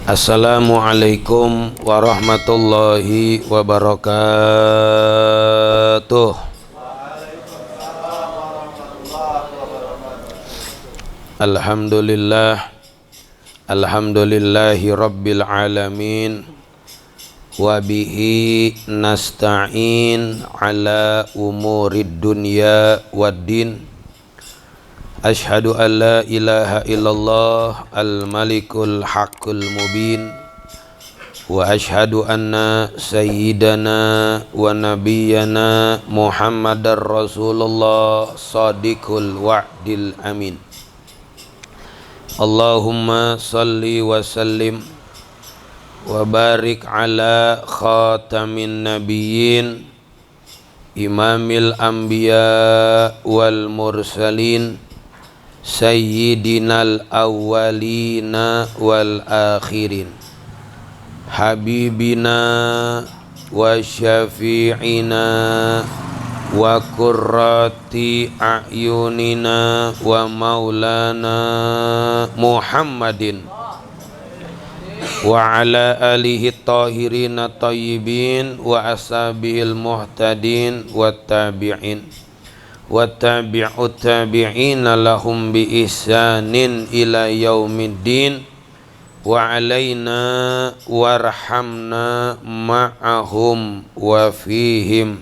Assalamualaikum warahmatullahi wabarakatuh. Alhamdulillah, alhamdulillahi rabbil alamin. Wa bihi nasta'in ala umurid dunya waddin. Ashhadu an la ilaha illallah al-malikul haqqul mubin. Wa ashhadu anna sayyidana wa nabiyyana Muhammadar Rasulullah sadiqul wa'dil amin. Allahumma salli wa sallim wa barik ala khatamin nabiyyin imamil anbiya wal mursalin sayyidinal awwalina wal akhirin habibina wa syafi'ina wa qurrati a'yunina wa maulana Muhammadin wa ala alihi tahirina tayyibin wa ashabihil muhtadin wa tabi'in wa tabi'ut tabi'ina lahum bi ihsanin ila yaumiddin wa alaina warhamna ma'ahum wa fihim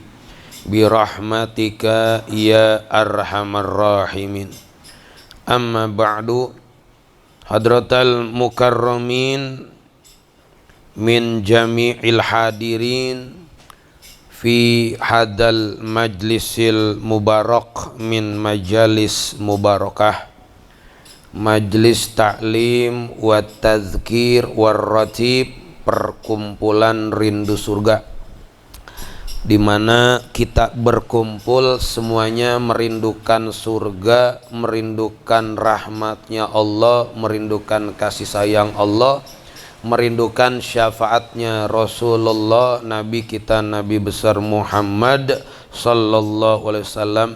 bi rahmatika ya arhamar rahimin. Amma ba'du, hadratal mukarramin min jami'il hadirin fi hadal majlisil mubarak min majalis mubarakah, majlis ta'lim wa tazkir war ratib, perkumpulan rindu surga, di mana kita berkumpul semuanya merindukan surga, merindukan rahmatnya Allah, merindukan kasih sayang Allah, merindukan syafaatnya Rasulullah, Nabi kita, Nabi besar Muhammad sallallahu alaihi wasallam.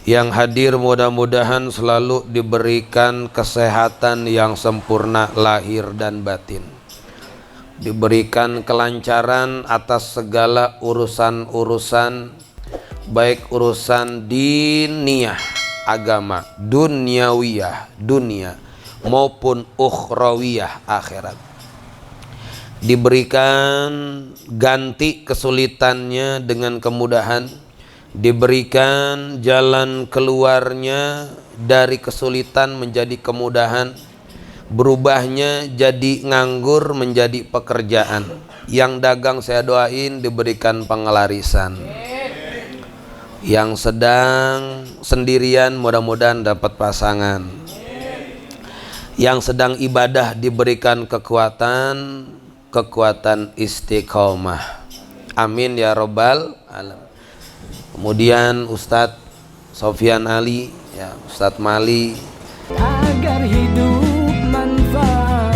Yang hadir mudah-mudahan selalu diberikan kesehatan yang sempurna lahir dan batin, diberikan kelancaran atas segala urusan-urusan, baik urusan diniyah agama, duniawiyah dunia, maupun ukhrawiyah akhirat. Diberikan ganti kesulitannya dengan kemudahan, diberikan jalan keluarnya dari kesulitan menjadi kemudahan, berubahnya jadi nganggur menjadi pekerjaan. Yang dagang saya doain diberikan pengelarisan, yang sedang sendirian mudah-mudahan dapat pasangan, yang sedang ibadah diberikan kekuatan istiqomah. Amin ya rabbal alamin. Kemudian Ustadz Sofyan Ali, ya Ustadz Mali, agar hidup manfaat,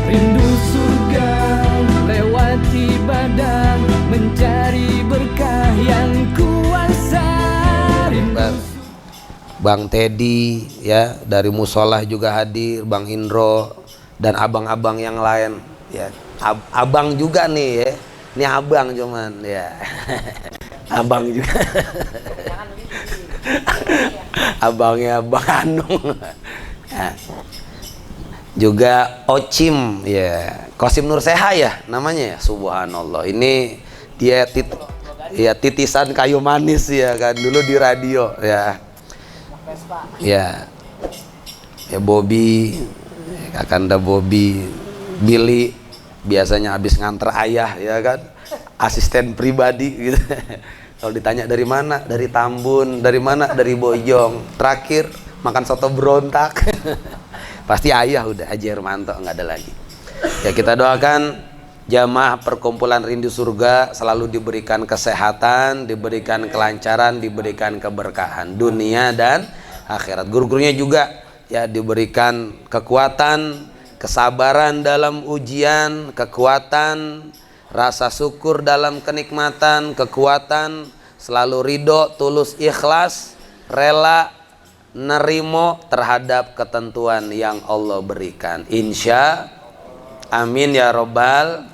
rindu surga lewati badan, mencari berkah yang kuasa. Bang Teddy ya dari Musolah juga hadir, Bang Indro dan abang-abang yang lain ya. Abang juga nih ya. Ini abang cuman ya. Abang juga. Abangnya Bang Anung. Ya. Juga Ocim ya. Qasim Nur Seha ya namanya ya. Subhanallah. Ini dia titisan kayu manis ya kan dulu di radio ya. Ya Bobby, Kakanda Bobby, Billy biasanya habis nganter ayah ya kan, asisten pribadi gitu. Kalau ditanya dari mana, dari Tambun, dari mana, dari Bojong, terakhir makan soto berontak. Pasti ayah udah, Haji Hermanto nggak ada lagi. Ya kita doakan jamaah perkumpulan rindu surga selalu diberikan kesehatan, diberikan kelancaran, diberikan keberkahan dunia dan akhirat. Guru-gurunya juga ya diberikan kekuatan, kesabaran dalam ujian, kekuatan, rasa syukur dalam kenikmatan, kekuatan, selalu ridho, tulus, ikhlas, rela nerimo terhadap ketentuan yang Allah berikan. Insya amin ya robbal.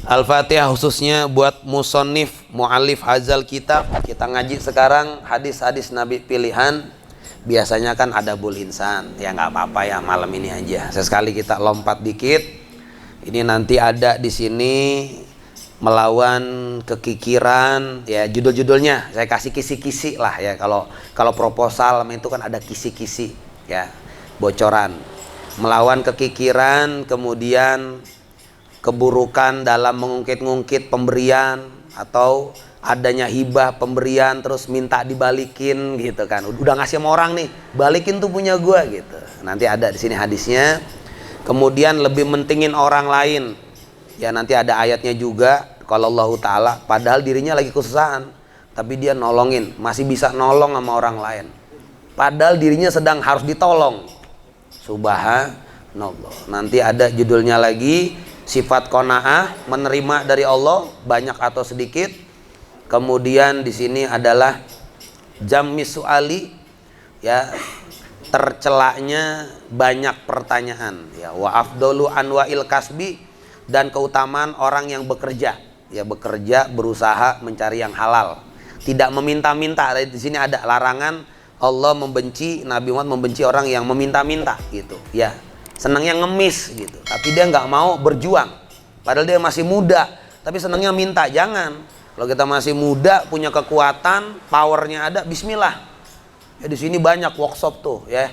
Al-Fatihah khususnya buat musonif, mu'alif hazal kitab. Kita ngaji sekarang hadis-hadis Nabi pilihan. Biasanya kan ada bul insan. Ya nggak apa-apa ya, malam ini aja. Sesekali kita lompat dikit. Ini nanti ada di sini melawan kekikiran, ya judul-judulnya saya kasih kisi-kisi lah ya. Kalau proposal itu kan ada kisi-kisi ya, bocoran. Melawan kekikiran, kemudian keburukan dalam mengungkit-ngungkit pemberian atau adanya hibah pemberian terus minta dibalikin gitu kan. Udah ngasih sama orang nih, balikin tuh punya gua gitu. Nanti ada di sini hadisnya. Kemudian lebih mentingin orang lain. Ya nanti ada ayatnya juga, kalau Allah Ta'ala padahal dirinya lagi kesusahan tapi dia nolongin, masih bisa nolong sama orang lain padahal dirinya sedang harus ditolong. Subhanallah. Nanti ada judulnya lagi, sifat qanaah, menerima dari Allah banyak atau sedikit. Kemudian di sini adalah jammis su'ali, ya tercelaknya banyak pertanyaan, ya wa afdalu anwa'il kasbi, dan keutamaan orang yang bekerja, ya bekerja berusaha mencari yang halal, tidak meminta-minta. Di sini ada larangan, Allah membenci, Nabi Muhammad membenci orang yang meminta-minta gitu, ya senangnya ngemis gitu, tapi dia nggak mau berjuang, padahal dia masih muda, tapi senangnya minta. Jangan. Kalau kita masih muda, punya kekuatan, powernya ada, Bismillah. Ya di sini banyak workshop tuh, ya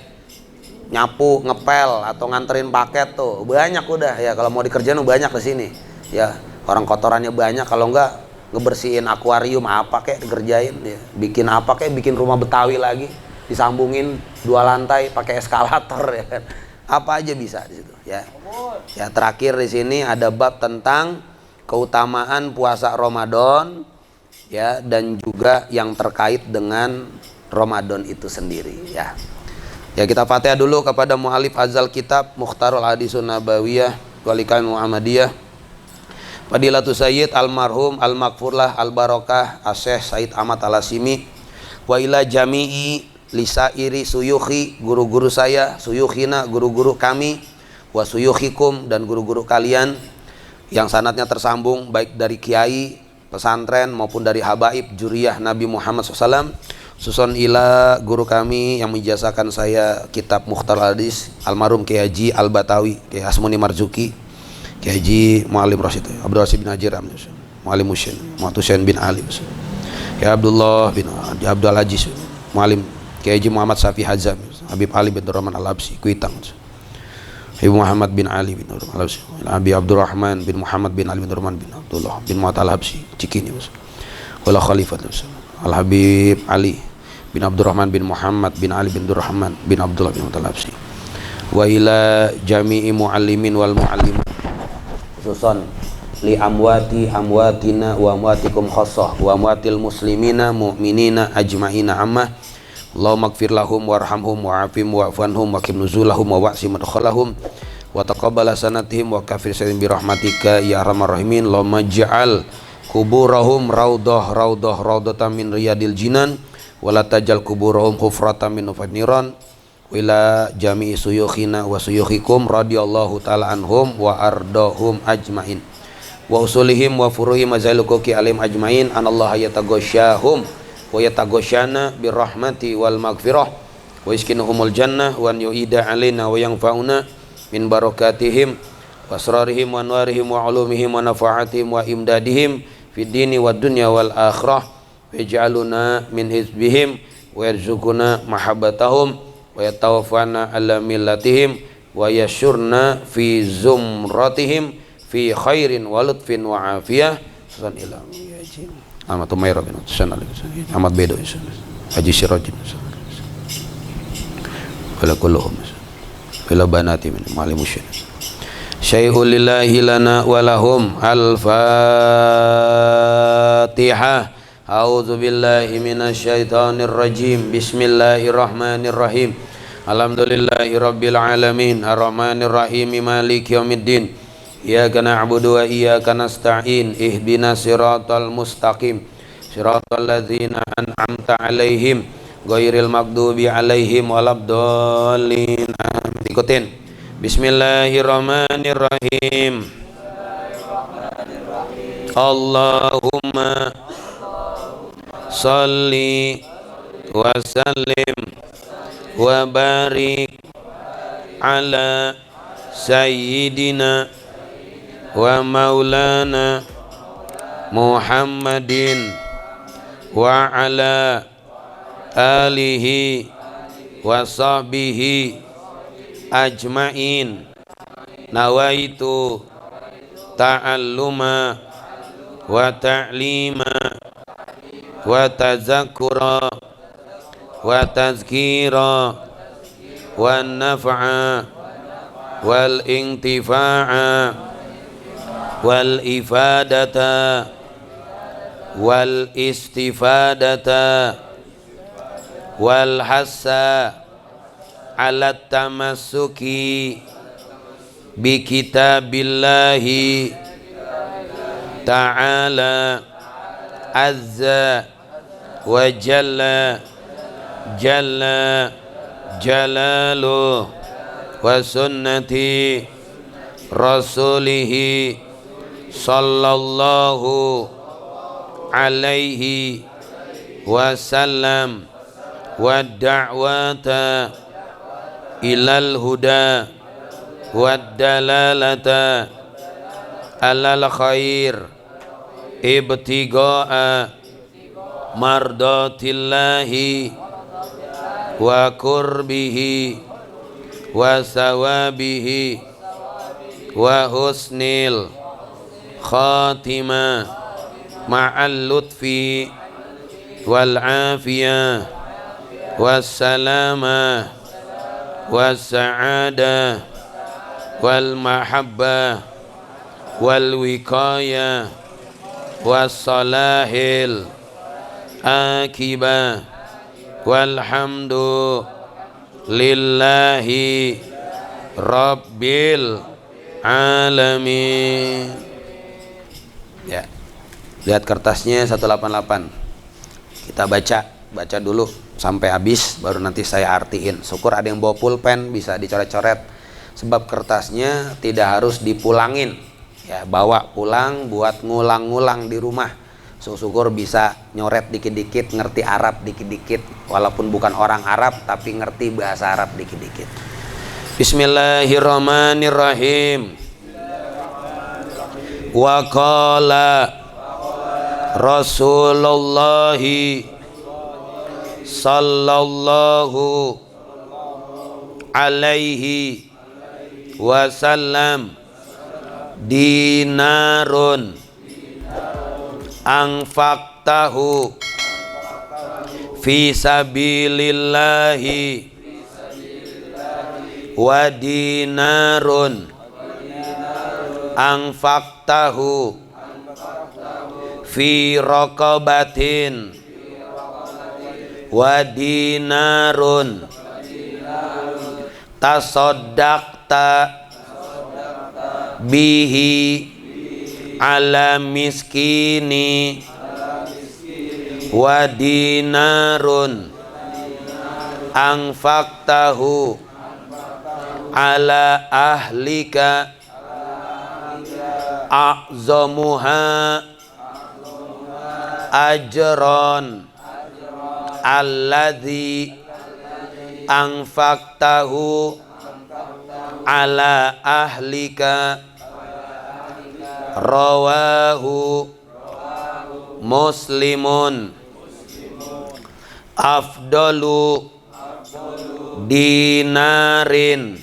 nyapu, ngepel atau nganterin paket tuh banyak udah ya. Kalau mau dikerjain banyak di sini ya, orang kotorannya banyak. Kalau enggak ngebersihin akuarium apa kayak dikerjain ya. Bikin apa kayak bikin rumah Betawi lagi, disambungin 2 lantai pakai eskalator ya kan. Apa aja bisa di situ ya. Ya terakhir di sini ada bab tentang keutamaan puasa Ramadan ya, dan juga yang terkait dengan Ramadan itu sendiri ya. Ya kita Fatihah dulu kepada mu'alif azal kitab Mukhtarul Hadisun Nabawiyah Walikai Muhammadiyah Fadilatul Sayyid Almarhum Al-Maghfurlah Al-Barakah Asyekh Said Ahmad Al-Hasimi wa ila jami'i lisairi suyukhi, guru-guru saya, suyukhina, guru-guru kami, wa suyukhikum, dan guru-guru kalian yang sanadnya tersambung baik dari kiai pesantren maupun dari habaib juriyah Nabi Muhammad SAW. Susun ila guru kami yang menjazahkan saya kitab Mukhtar Hadis almarhum Kiai Haji Al-Batawi, Kiai Asmuni Marzuki, Kiai Haji Muallim Rasyid, Abdul Rasyid bin Haji Ramli, Muallim Husain, Muhammad Husain bin Ali, Kiai Abdullah bin Abdul Aziz, Muallim Kiai Haji Muhammad Safi Hazam, Habib Ali bin Rahman Al-Habsi, Kuitang, Habib Muhammad bin Ali bin Rahman Al-Habsi, Habib Abdurrahman bin Muhammad bin Ali bin Rahman bin Abdullah bin Muhammad Al-Habsi, Cikini, wala Khalifah Al-Habib Ali bin Abdurrahman bin Muhammad bin Ali bin Abdurrahman bin Abdullah bin Mutalabsi wa ila jami'i muallimin wal muallim khususan li amwatina wa amwatikum khassah wa amwatil muslimina mu'minina ajma'ina ammah. Allahumma ighfir lahum warhamhum wa'afim wa'fanhum wa qim nuzulahum wa wa'si madkhalahum wa taqabbal sanatihim wa kafir sayyidin bi rahmatika ya arhamar rahimin. Allahumma ja'al kuburahum raudatan min riyadil jinan wala tajal kuburahum khufratan min nufaniran wila jami'i suyukhina wa suyukhikum radhiyallahu ta'ala anhum wa ardahum ajmain wa usulihim wa furuhim azailukuki alim ajmain anallaha yatagosyahum wa yatagosyana birrahmati wal maghfirah wa iskinuhumul jannah wa yu'ida alaina wa yanfa'una min barakatihim wa asrarihim wa anwarihim wa ulumihim wa nafaatihim wa imdadihim fid dini wad dunya wal akhirah waj'aluna min hizbihim wa yarzuquna mahabbatahum wa yatawaffana ala millatihim wa yashurna fi zumratihim fi khairin wa lutfin wa afiyah. Sunan ilam yajin Ahmad Umairah bin Sunan Ahmad Bedo Haji Sirajin wala kulluhum wala banati min ma'alimusyin syai'ul lillahi lana walahum. Al-Fatihah. A'udzu billahi minasy syaithanir rajim. Bismillahirrahmanirrahim. Alhamdulillahi rabbil alamin arrahmanir rahim maliki yaumiddin. Iyyaka na'budu wa iyyaka nasta'in. Ihdinas siratal mustaqim. Siratal ladzina an'amta 'alaihim ghairil maghdubi alaihim waladdallin. Ikutin. Bismillahirrahmanirrahim. Allahumma shalli wa sallim wa barik ala sayyidina wa maulana Muhammadin wa ala alihi wa sahbihi ajmain. Nawaitu ta'alluma wa ta'lima wa tazakkura wa tazkira wa naf'a wal intifa'a wal ifadata wal istifadata wal hassa ala tamassuki bi kitabillahi ta'ala azza wa jalla jalaluh wa sunnati rasulihi sallallahu alaihi wasallam wa da'wata ilal huda wa dalalata alal khair ibtiga'a mardatillahi wa kurbihi wa sawabihi wa husnil khatimah ma'al lutfi wal afiyah was salamah was sa'adah wal mahabbah wal wiqayah wassalahil akibah walhamdu lillahi rabbil alamin. Ya, lihat kertasnya 188. Kita baca dulu sampai habis, baru nanti saya artiin. Syukur ada yang bawa pulpen, bisa dicoret-coret, sebab kertasnya tidak harus dipulangin. Ya, bawa pulang buat ngulang-ngulang di rumah. Syukur bisa nyoret dikit-dikit, ngerti Arab dikit-dikit, walaupun bukan orang Arab tapi ngerti bahasa Arab dikit-dikit. Bismillahirrahmanirrahim. Wa qala Rasulullah sallallahu alaihi wasallam dinarun anfaqtahu fi sabilillahi wa dinarun anfaqtahu fi raqabatin wa dinarun tasaddaqta bihi ala miskini wa dinarun anfaqtahu ala ahlika a'zamuha ajron alladzi anfaqtahu ala ahlika rawahu muslimun. Afdalu dinarin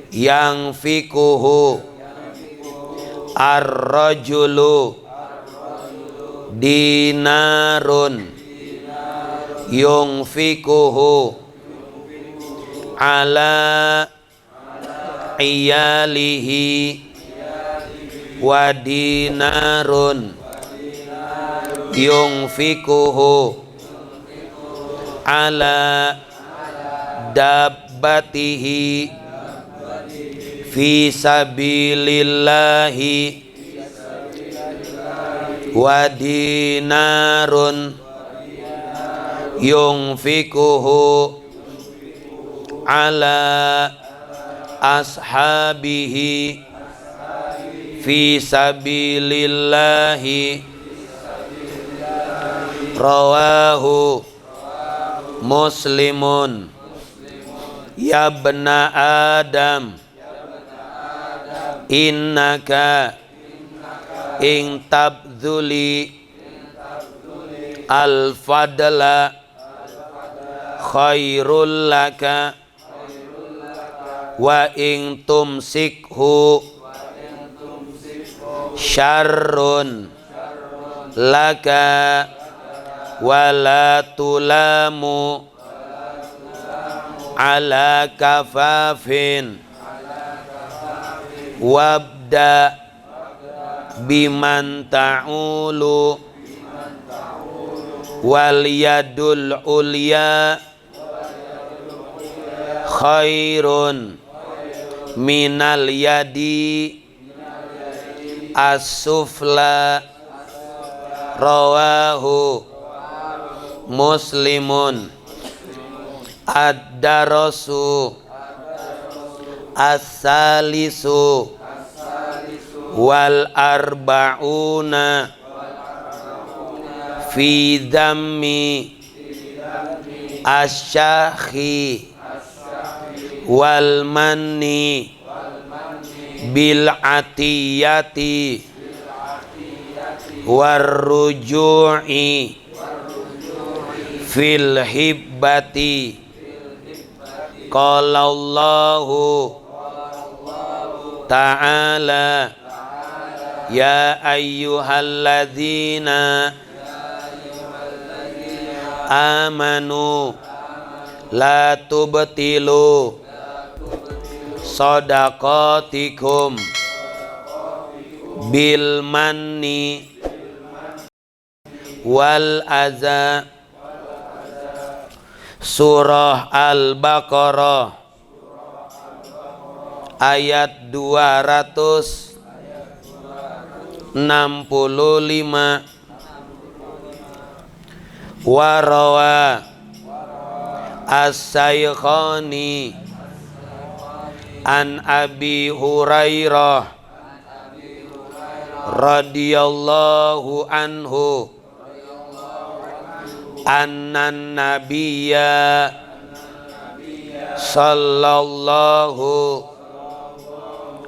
yang fikuhu ar-rajulu dinarun yunfikuhu ala iyalihi wa dinarun yunfikuhu ala dabbatihi fi sabilillahi wa dinarun yunfikuhu ala ashabihi fi sabilillahi rawahu muslimun. Ya bna Adam innaka ing tabdzuli al-fadla khairul laka wa ing tumsikhu syarrun laka wala tulamu ala kafafin wabda biman ta'ulu wal yadul ulya khairun minal yadi as-sufla rawahu muslimun. Ad-darasu as-salisu wal arba'una fi dhammi asyakhi wal manni bil atiyati warruju'i fil hibbati. Qala Allahu ta'ala ya ayyuhalladzina amanu la tubtilu shadaqatikum bil manni wal adza. Surah Al-Baqarah ayat 265. Warawa as-saykhani an Abi Hurairah radhiyallahu anhu annan nabiyya sallallahu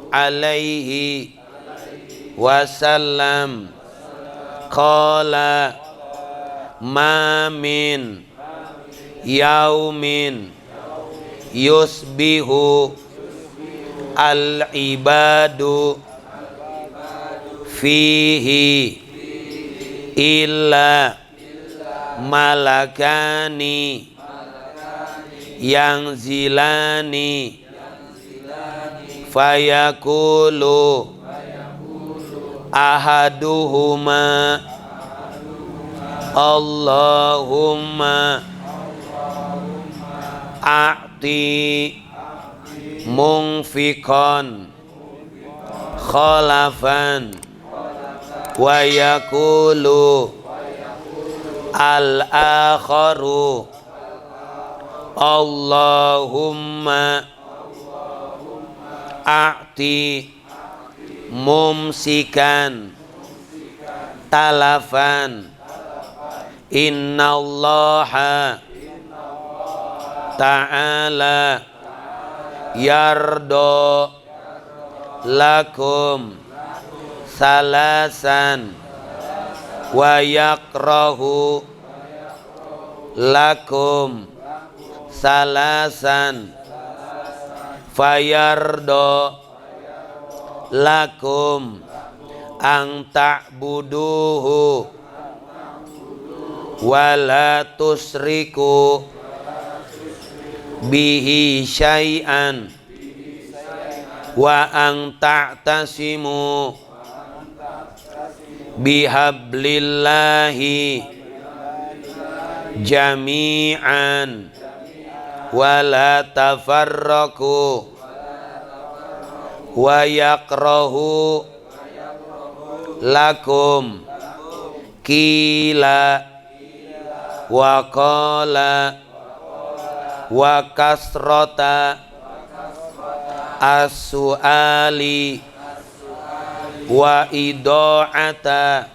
alaihi wasallam qala ma min yaumin yusbihu al ibadu fihi illa malakani yang zilani fayakulu ahaduhuma Allahumma a'ti munfiqan khalafan wa yakulu al-akharu Allahumma a'ti mumsikan talafan. Innallaha ta'ala yardo lakum salasan wa yakrahu lakum salasan fayardo lakum ang ta'buduhu wala tusriku bihi syai'an wa ang ta'tasimu bihablillahi jami'an wala tafarraku wa yakrahu lakum kila wa qala wa kasrata as-su'ali wa ida'ata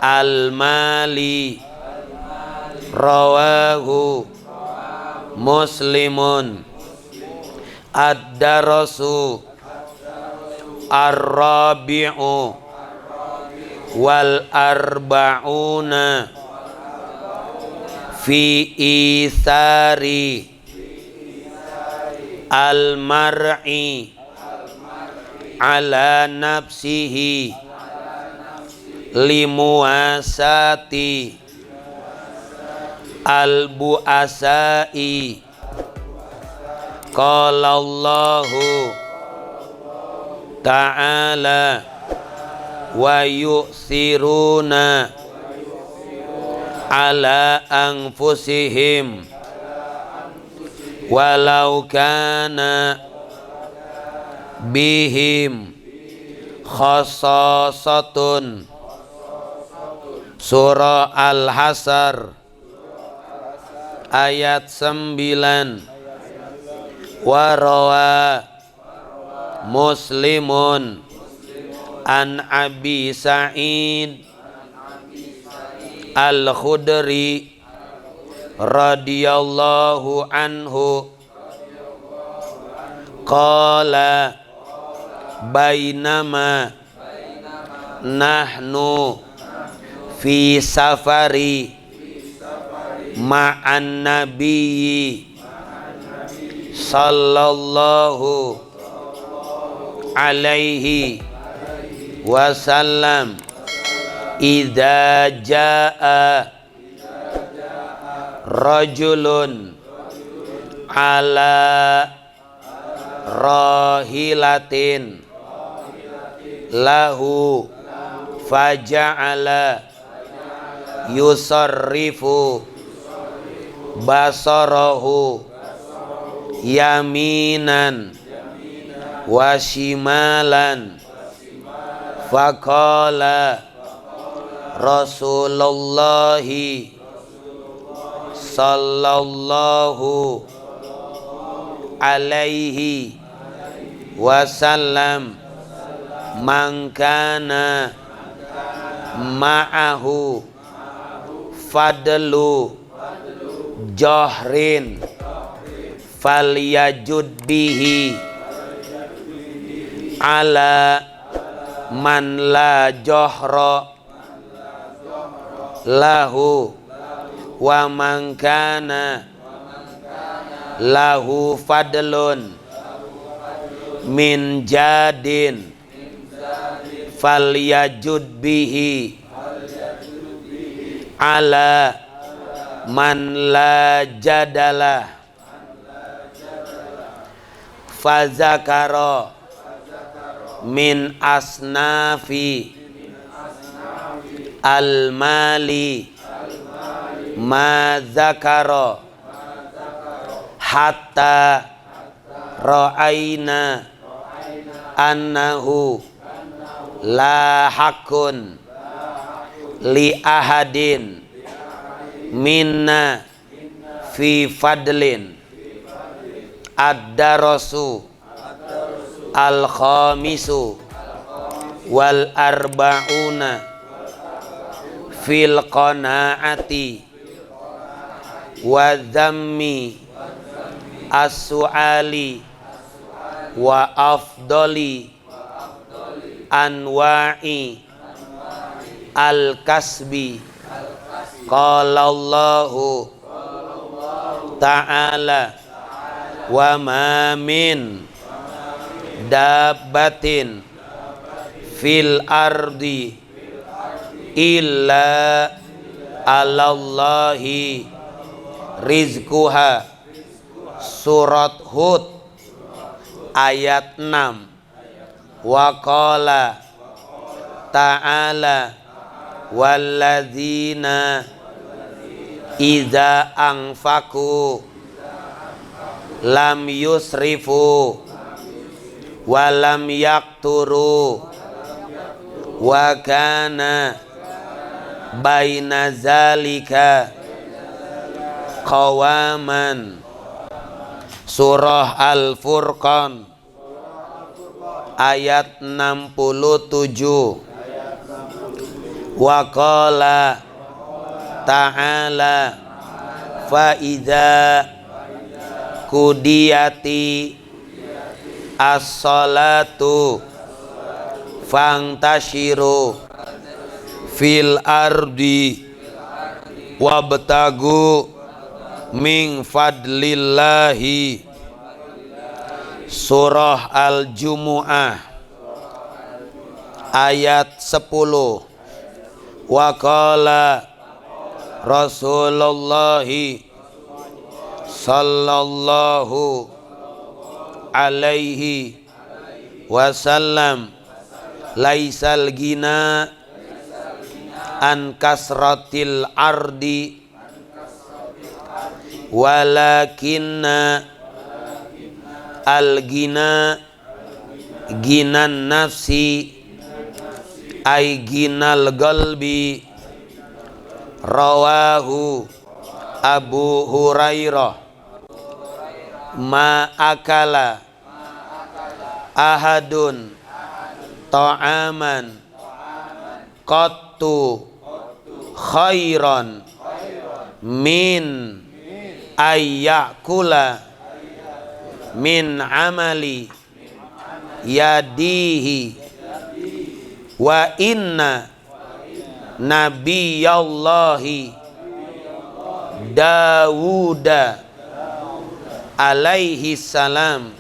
al-mali rawahu Muslimun. Ad-darasu ar-rabi'u wal arba'una fi isari al-mar'i ala nafsihi limuasati al-bu'asai. Qala Allahu ta'ala wa yu'thiruna ala anfusihim walau kana bihim khasasatun. Surah Al-Hasr ayat 9. Warawa Muslimun an Abi Sa'id Al-Khudri radhiyallahu anhu qala bainama nahnu fi safari ma'an nabiyyi sallallahu alaihi wasallam idza jaa rajulun ala rahilatin lahu faja'ala yusarrifu basarahu yaminan wa shimalan faqala Rasulullah sallallahu alaihi wasallam man kana ma'ahu fadlu jahrin falyajud bihi ala man la jahra lahu wa man kana lahu fadlun min jadin falyajud bihi ala man la jadalah. Fazakara min asnafi al-mali ma zakara hatta ra'ayna annahu la hakun li ahadin minna fi fadlin. Ad-darasu al-khamisu wal arba'una fil qanaati wa dhammi as-su'ali wa afdali anwa'i al-kasbi. Qala Allahu ta'ala wa ma min dabbatin fil ardi illa alallahi rizquha. Surat Hud ayat 6. Wa qala ta'ala walladzina idza anfaqu lam yusrifu wa lam yakturu wa kana baina zalika qawaman. Surah Al-Furqan ayat 67. Wa qala ta'ala fa idza qudiyati as-salatu fangtashiru fil ardi wabtagu min fadlillahi. Surah Al-Jumu'ah ayat 10. Wa qala Rasulullah sallallahu alaihi wasallam laisal gina an kasratil ardi walakinna al gina ginan nafsi ay ginal qalbi. Rawahu Abu Hurairah. Ma akala ahadun ta'aman qattu khairan min ayyakula min amali yadihi wa inna nabiyallahi Dawuda alaihi salam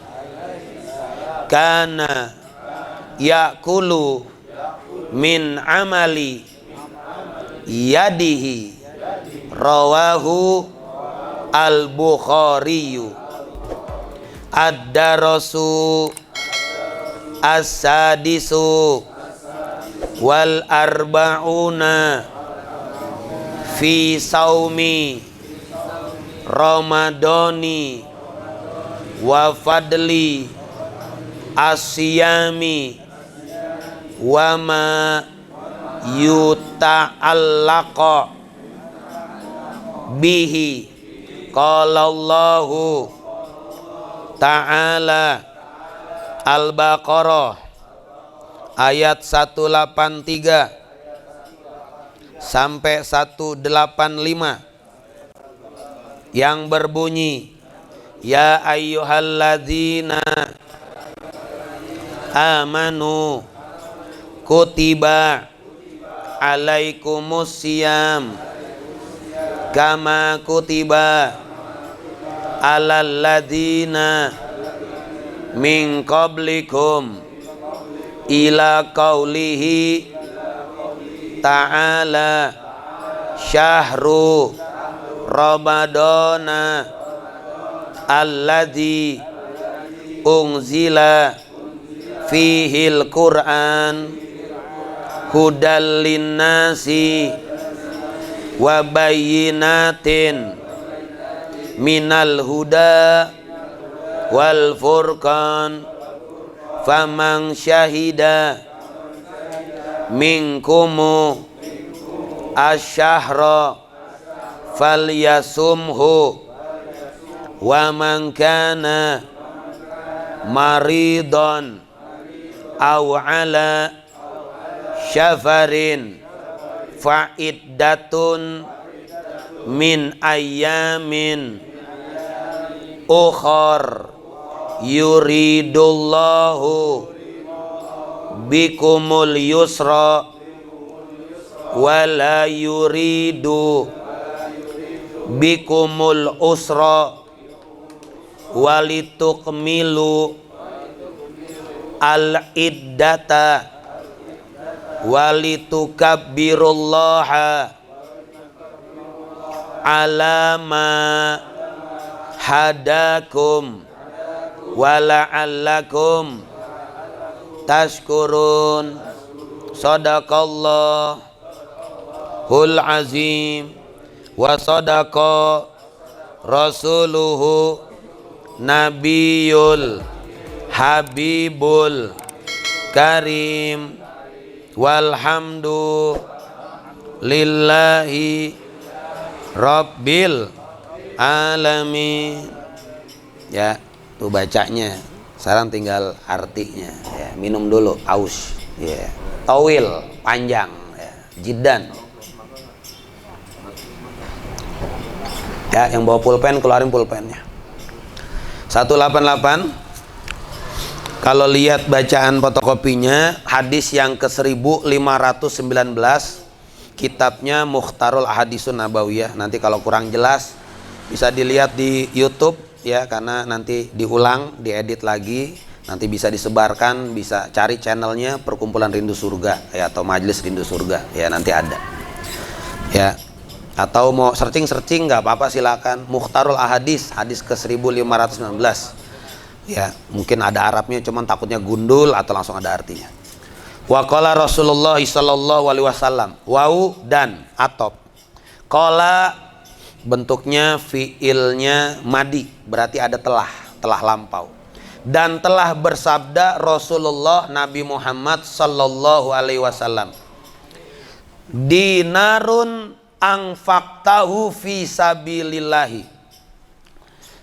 kana yakulu min amali yadihi. Rawahu Al-Bukhariyu. Ad-darasu as-sadisu wal arba'una fi saumi ramadhani wa fadli asyami wa ma yuta'allaqa bihi. Qala Allahu ta'ala. Al-Baqarah ayat 183 sampai 185 yang berbunyi, ya ayyuhalladzina amanu kutiba alaikumusiyam kama kutiba alal ladzina min qablikum ila qaulihi ta'ala syahru ramadana alladzi unzila fihil Qur'an hudal linnasi wa bayyinatin minal huda wal furqan faman syahida minkumu asyahra falyasumhu wa man kana maridon aw ala syafarin fa'iddatun min ayyamin ukhar yuridullahu bikumul yusra wala yuridu bikumul usra walitukmilu al-iddata walitukabbirullaha ala ma hadakum wala'allakum tashkurun. Sadaqallahul azim wa sadaqa rasuluhu nabiyul habibul karim walhamdu lillahi rabbil alamin. Ya, tuh bacanya. Sekarang tinggal artinya. Ya, minum dulu, aus. Ya, tawil, panjang. Ya, jiddan. Ya, yang bawa pulpen keluarin pulpennya. 188. Kalau lihat bacaan fotokopinya, hadis yang ke 1519, kitabnya Mukhtarul Ahadisun Nabawiyah. Nanti kalau kurang jelas bisa dilihat di YouTube ya, karena nanti diulang, diedit lagi, nanti bisa disebarkan, bisa cari channelnya Perkumpulan Rindu Surga ya, atau Majelis Rindu Surga ya, nanti ada ya. Atau mau searching nggak apa-apa, silakan. Mukhtarul Ahadis, hadis ke 1519 ya, mungkin ada Arabnya, cuman takutnya gundul atau langsung ada artinya. Wa qala Rasulullah sallallahu alaihi wasallam, wau dan atop. Qala bentuknya fiilnya madi, berarti ada telah lampau. Dan telah bersabda Rasulullah Nabi Muhammad sallallahu alaihi wasallam, dinarun anfaqtahu fi sabilillahi.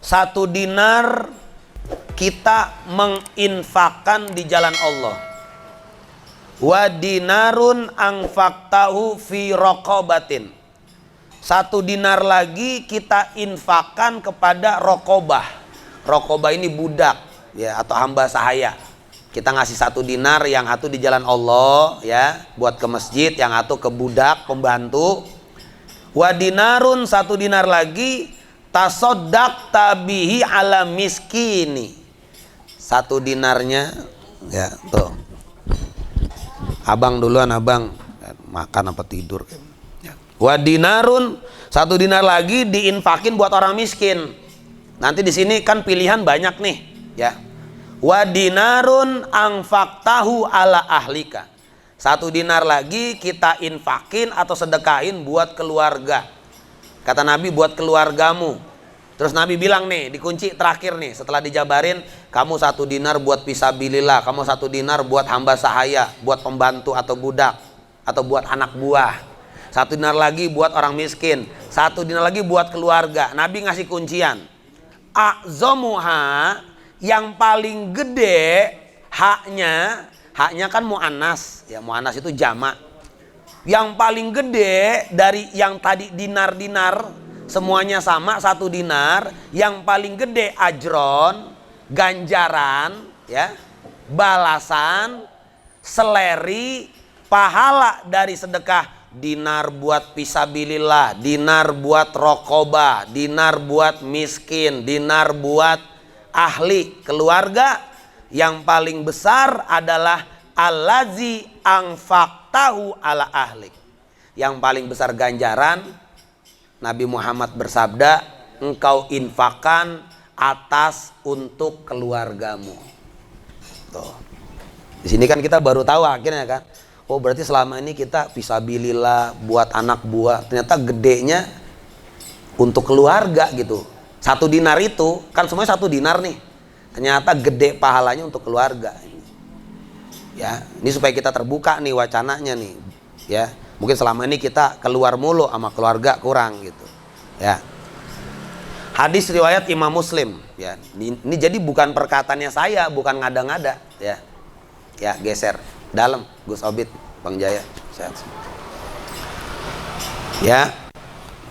1 dinar kita menginfakkan di jalan Allah. Wa dinarun anfaqtahu fi raqabatin. 1 dinar lagi kita infakkan kepada raqabah. Raqabah ini budak ya, atau hamba sahaya. Kita ngasih 1 dinar, yang satu di jalan Allah ya, buat ke masjid, yang satu ke budak pembantu. Wa dinarun, 1 dinar lagi tasoddaq tabihi ala miskini. 1 dinarnya ya, tuh. Abang duluan, abang makan apa tidur ya. Wa dinarun, 1 dinar lagi diinfakin buat orang miskin. Nanti di sini kan pilihan banyak nih ya. Wa dinarun anfaqtahu ala ahlika. 1 dinar lagi kita infakin atau sedekahin buat keluarga. Kata Nabi, buat keluargamu. Terus Nabi bilang nih, dikunci terakhir nih, setelah dijabarin, kamu 1 dinar buat fisabilillah, kamu 1 dinar buat hamba sahaya, buat pembantu atau budak, atau buat anak buah. 1 dinar lagi buat orang miskin, 1 dinar lagi buat keluarga. Nabi ngasih kuncian. A'zomuha, yang paling gede haknya kan mu'annas ya, mu'annas itu jamak. Yang paling gede dari yang tadi dinar-dinar, semuanya sama 1 dinar, yang paling gede ajron, ganjaran ya, balasan, seleri, pahala dari sedekah. Dinar buat fisabilillah, dinar buat raqabah, dinar buat miskin, dinar buat ahli keluarga. Yang paling besar adalah allazi anfaqtahu ala ahlik. Yang paling besar ganjaran, Nabi Muhammad bersabda, engkau infakkan atas untuk keluargamu. Tuh. Di sini kan kita baru tahu akhirnya kan. Oh, berarti selama ini kita fisabilillah buat anak buah, ternyata gedenya untuk keluarga gitu. 1 dinar itu kan semuanya 1 dinar nih, ternyata gede pahalanya untuk keluarga ya. Ini supaya kita terbuka nih wacananya nih ya. Mungkin selama ini kita keluar mulu sama keluarga, kurang gitu ya. Hadis riwayat Imam Muslim ya. Ini jadi bukan perkataannya saya, bukan ngada-ngada ya. Ya, geser dalam, Gus Obit, Bang Jaya, sehat. Ya,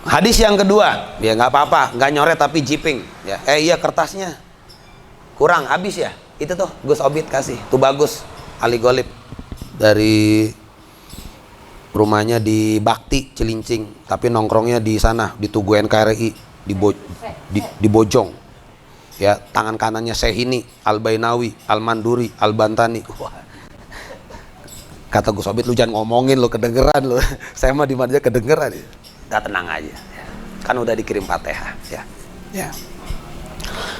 hadis yang kedua, ya nggak apa-apa, nggak nyoret tapi jiping, ya. Iya kertasnya kurang, habis ya, itu tuh Gus Obit kasih, tuh bagus, Ali Golib dari rumahnya di Bakti Cilincing, tapi nongkrongnya di sana, di Tugu NKRI, di Bojong, ya. Tangan kanannya Syehini, Al Bainawi, Al Manduri, Al Bantani. Wah. Kata Gus Obit, lu jangan ngomongin, lu kedengeran lu. Saya mah di mana aja kedengeran. Udah tenang aja. Kan udah dikirim Fatihah ya. Ya.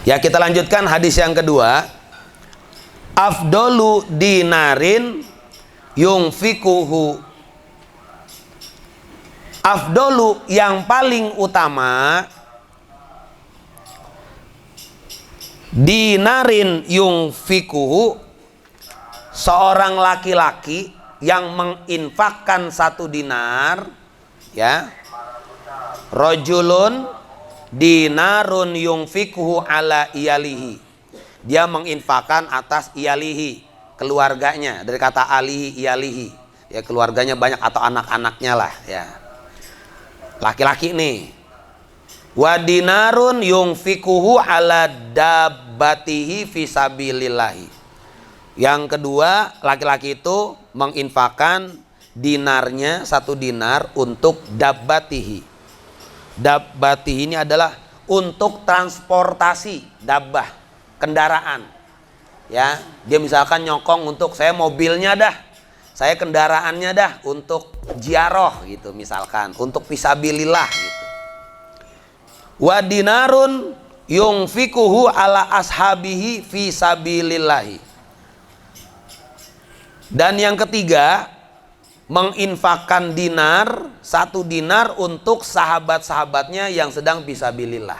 Ya, kita lanjutkan hadis yang kedua. Afdolu dinarin yungfikuhu. Afdolu yang paling utama, dinarin yungfikuhu, seorang laki-laki yang menginfakkan 1 dinar Ya. Rajulun dinarun yunfikuhu ala iyalihi. Dia menginfakkan atas iyalihi, keluarganya, dari kata alihi iyalihi. Ya, keluarganya banyak atau anak-anaknya lah ya. Laki-laki nih. Wa dinarun yunfikuhu ala dabbatihi fisabilillahi. Yang kedua, laki-laki itu menginfakkan dinarnya, 1 dinar untuk dabbatihi. Dabbatihi ini adalah untuk transportasi, dabbah, kendaraan. Ya, dia misalkan nyokong untuk saya mobilnya dah, saya kendaraannya dah untuk ziarah gitu misalkan, untuk fisabilillah gitu. Wa dinarun yunfikuhu ala ashabihi fisabilillahi. Dan yang ketiga, menginfakkan dinar, 1 dinar untuk sahabat-sahabatnya yang sedang fisabilillah.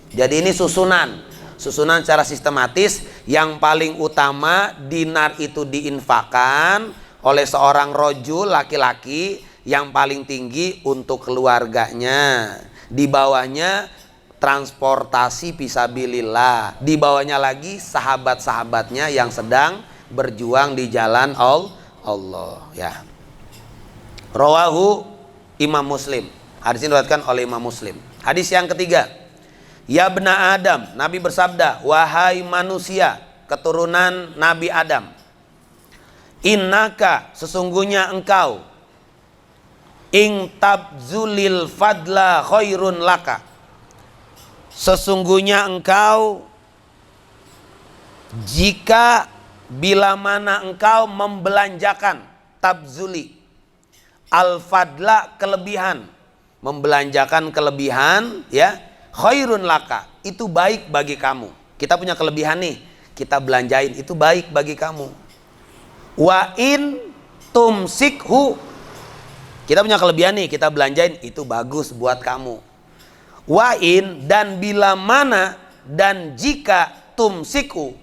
Jadi ini susunan secara sistematis. Yang paling utama dinar itu diinfakkan oleh seorang rajul laki-laki, yang paling tinggi untuk keluarganya, di bawahnya transportasi fisabilillah, di bawahnya lagi sahabat-sahabatnya yang sedang berjuang di jalan Allah ya. Rawahu Imam Muslim. Hadis ini diriwayatkan oleh Imam Muslim. Hadis yang ketiga, ya bna Adam, Nabi bersabda, wahai manusia, keturunan Nabi Adam, innaka, sesungguhnya engkau, ing tabzulil fadla khairun laka, sesungguhnya engkau, jika bila mana engkau membelanjakan, tabzuli, al-fadla, kelebihan, membelanjakan kelebihan ya, khairun laka, itu baik bagi kamu. Kita punya kelebihan nih, kita belanjain, itu baik bagi kamu. Wa in tumsikhu, kita punya kelebihan nih, kita belanjain, itu bagus buat kamu. Wa in, dan bila mana, dan jika tumsikhu,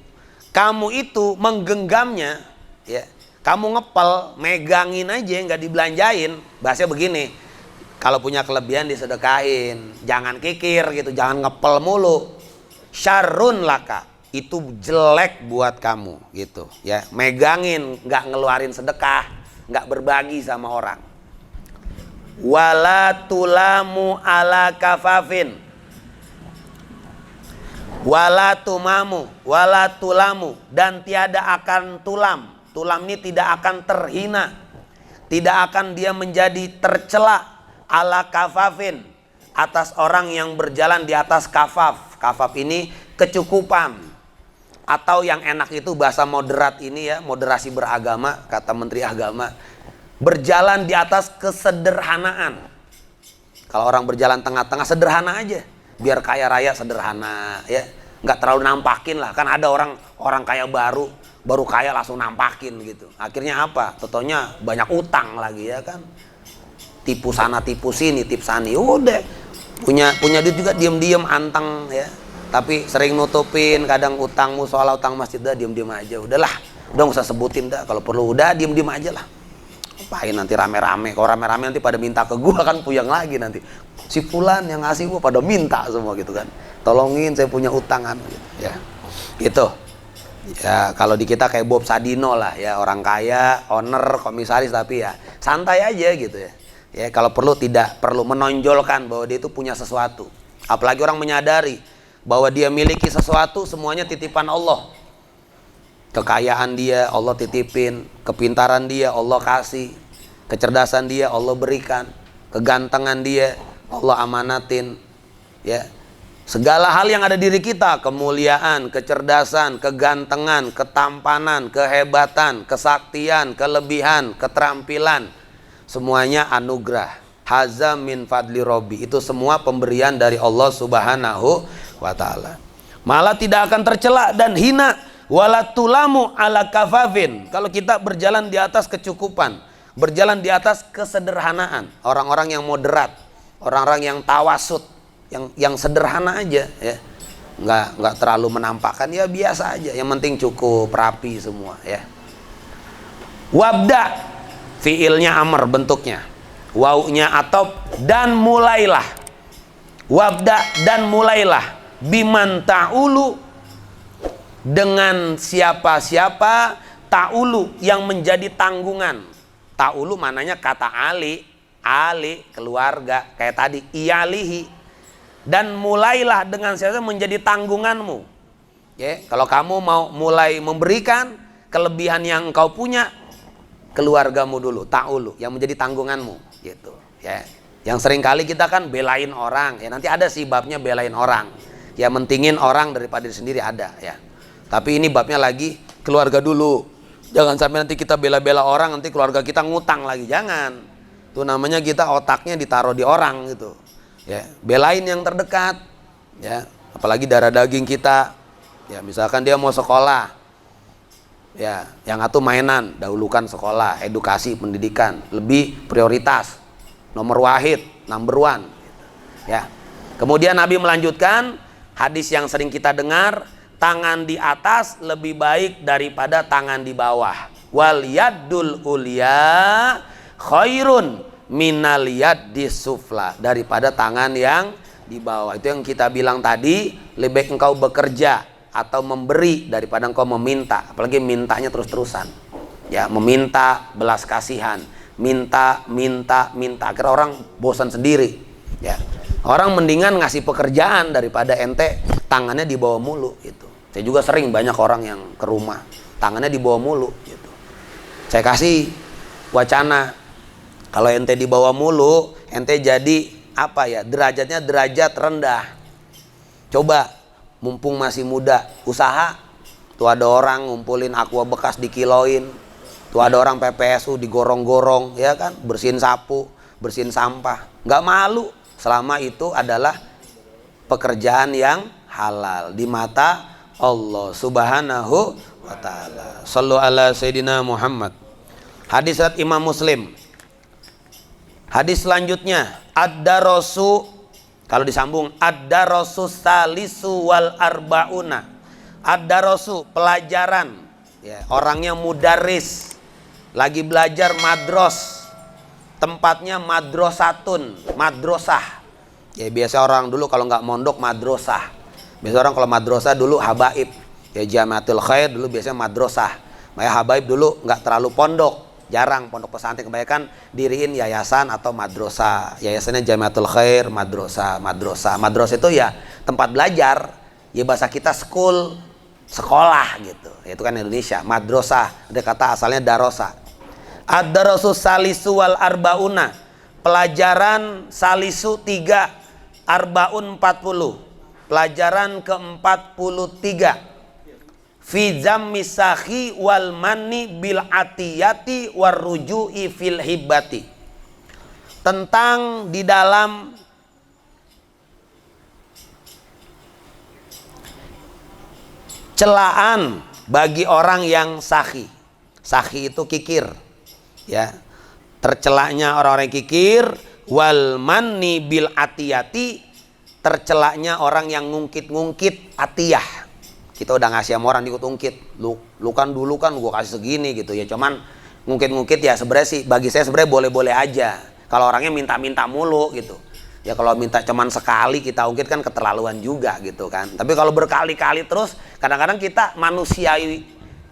kamu itu menggenggamnya ya, kamu ngepel, megangin aja, nggak dibelanjain. Bahasanya begini, kalau punya kelebihan disedekahin, jangan kikir gitu, jangan ngepel mulu. Syarrun laka, itu jelek buat kamu gitu ya, megangin, nggak ngeluarin sedekah, nggak berbagi sama orang. Wala tulamu ala kafafin, wala tumamu, wala tulamu, dan tiada akan tulam. Tulam ini tidak akan terhina, tidak akan dia menjadi tercela, ala kafafin, atas orang yang berjalan di atas kafaf. Kafaf ini kecukupan, atau yang enak itu bahasa moderat ini ya, moderasi beragama, kata Menteri Agama, berjalan di atas kesederhanaan. Kalau orang berjalan tengah-tengah, sederhana aja, biar kaya raya sederhana ya, nggak terlalu nampakin lah. Kan ada orang kaya baru kaya langsung nampakin gitu, akhirnya apa, totonya banyak utang lagi ya kan, tipu sana tipu sini, tip sani, udah punya duit juga diem-diem anteng ya, tapi sering nutupin kadang utang musola, utang masjid, dah diem-diem aja, udahlah, udah nggak usah sebutin dah, kalau perlu udah diem-diem aja lah. Ngapain nanti rame-rame, kalau rame-rame nanti pada minta ke gua kan puyeng lagi nanti. Si fulan yang ngasih gua pada minta semua gitu kan. Tolongin, saya punya utangan gitu ya. Gitu. Ya, kalau di kita kayak Bob Sadino lah ya, orang kaya, owner, komisaris, tapi ya santai aja gitu ya. Ya, kalau perlu tidak perlu menonjolkan bahwa dia itu punya sesuatu. Apalagi orang menyadari bahwa dia miliki sesuatu, semuanya titipan Allah. Kekayaan dia Allah titipin, kepintaran dia Allah kasih, kecerdasan dia Allah berikan, kegantengan dia Allah amanatin ya. Segala hal yang ada di diri kita, kemuliaan, kecerdasan, kegantengan, ketampanan, kehebatan, kesaktian, kelebihan, keterampilan, semuanya anugerah. Haza min fadli robbi, itu semua pemberian dari Allah Subhanahu wa ta'ala. Malah tidak akan tercela dan hina. Walatulamu ala kafafin, kalau kita berjalan di atas kecukupan, berjalan di atas kesederhanaan, orang-orang yang moderat, orang-orang yang tawasud, yang sederhana aja ya, nggak terlalu menampakkan, ya biasa aja, yang penting cukup rapi semua ya. Wabda, fiilnya amr bentuknya, waunya atop, dan mulailah, wabda, dan mulailah, biman ta'ulu, dengan siapa-siapa, ta'ulu, yang menjadi tanggungan. Ta'ulu mananya kata ali, keluarga, kayak tadi, iyalihi. Dan mulailah dengan siapa menjadi tanggunganmu. Ya, kalau kamu mau mulai memberikan kelebihan yang engkau punya, keluargamu dulu, ta'ulu, yang menjadi tanggunganmu, gitu. Ya, yang sering kali kita kan belain orang, ya nanti ada sih babnya belain orang, ya mentingin orang daripada diri sendiri ada, ya. Tapi ini babnya lagi keluarga dulu. Jangan sampai nanti kita bela-bela orang, nanti keluarga kita ngutang lagi, jangan. Itu namanya kita otaknya ditaruh di orang gitu. Ya, belain yang terdekat, ya, apalagi darah daging kita. Ya, misalkan dia mau sekolah, ya, yang satu mainan, dahulukan sekolah, edukasi, pendidikan, lebih prioritas, nomor wahid, number one. Ya, kemudian Nabi melanjutkan hadis yang sering kita dengar, tangan di atas lebih baik daripada tangan di bawah. Wal yaddul ulya khairun minal yaddis sufla, daripada tangan yang di bawah. Itu yang kita bilang tadi, lebih baik engkau bekerja atau memberi daripada engkau meminta, apalagi mintanya terus-terusan. Ya, meminta belas kasihan, minta, akhirnya orang bosan sendiri. Ya, orang mendingan ngasih pekerjaan daripada ente tangannya di bawah mulu gitu. Saya juga sering banyak orang yang ke rumah tangannya di bawah mulu gitu. Saya kasih wacana, kalau ente di bawah mulu, ente jadi apa ya, derajatnya derajat rendah. Coba mumpung masih muda, usaha. Tuh ada orang ngumpulin aqua bekas dikiloin. Tuh ada orang PPSU digorong-gorong, ya kan, bersihin sapu, bersihin sampah. Nggak malu, selama itu adalah pekerjaan yang halal di mata Allah Subhanahu wa ta'ala. Sallu ala Sayyidina Muhammad. Hadis riwayat Imam Muslim. Hadis selanjutnya, ad-darasu, kalau disambung, ad-darasu salisu wal arbauna. Ad-darasu, pelajaran, ya, orangnya mudaris, lagi belajar madros, tempatnya madrasatun, madrasah. Ya, biasa orang dulu kalau nggak mondok madrasah. Biasa orang kalau madrasah dulu habaib, ya jamatul khair dulu biasanya madrasah. Makanya habaib dulu nggak terlalu pondok, jarang pondok pesantren, kebanyakan diriin yayasan atau madrasah. Yayasannya jamatul khair, madrasah. Madrasah itu ya tempat belajar, ya bahasa kita school, sekolah gitu. Itu kan Indonesia, madrasah, ada kata asalnya darosa. Ad-darasu salisu wal arbauna, pelajaran salisu 3, arbaun 40. Pelajaran ke-43, fi zammi sakhi wal manni bil atiyati war ruju'i fil hibati, tentang di dalam celaan bagi orang yang sakhi. Sakhi itu kikir, ya, tercelaknya orang-orang kikir, wal manni bil atiyati, tercelaknya orang yang ngungkit-ngungkit atiyah. Kita udah ngasih sama orang diungkit, lu kan dulu kan gua kasih segini gitu ya, cuman ngungkit-ngungkit ya sebenarnya sih bagi saya sebenarnya boleh-boleh aja. Kalau orangnya minta-minta mulu gitu, ya kalau minta cuman sekali kita ungkit kan keterlaluan juga gitu kan. Tapi kalau berkali-kali terus, kadang-kadang kita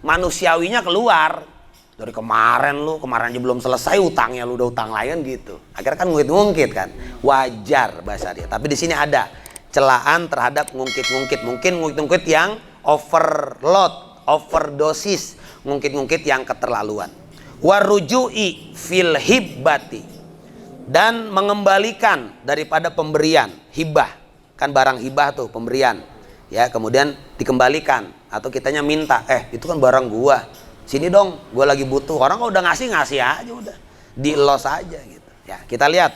manusiawinya keluar. Dari kemarin aja belum selesai utangnya, lu udah utang lain gitu. Akhirnya kan ngungkit-ngungkit kan, wajar bahasa dia. Tapi di sini ada celaan terhadap ngungkit-ngungkit. Mungkin ngungkit-ngungkit yang overload, overdosis, ngungkit-ngungkit yang keterlaluan. Waruju'i fil hibbati, dan mengembalikan daripada pemberian. Hibah kan barang hibah tuh pemberian, ya, kemudian dikembalikan atau kitanya minta, itu kan barang gua, sini dong, gue lagi butuh. Orang kalau udah ngasih aja, udah di-los aja gitu. Ya, kita lihat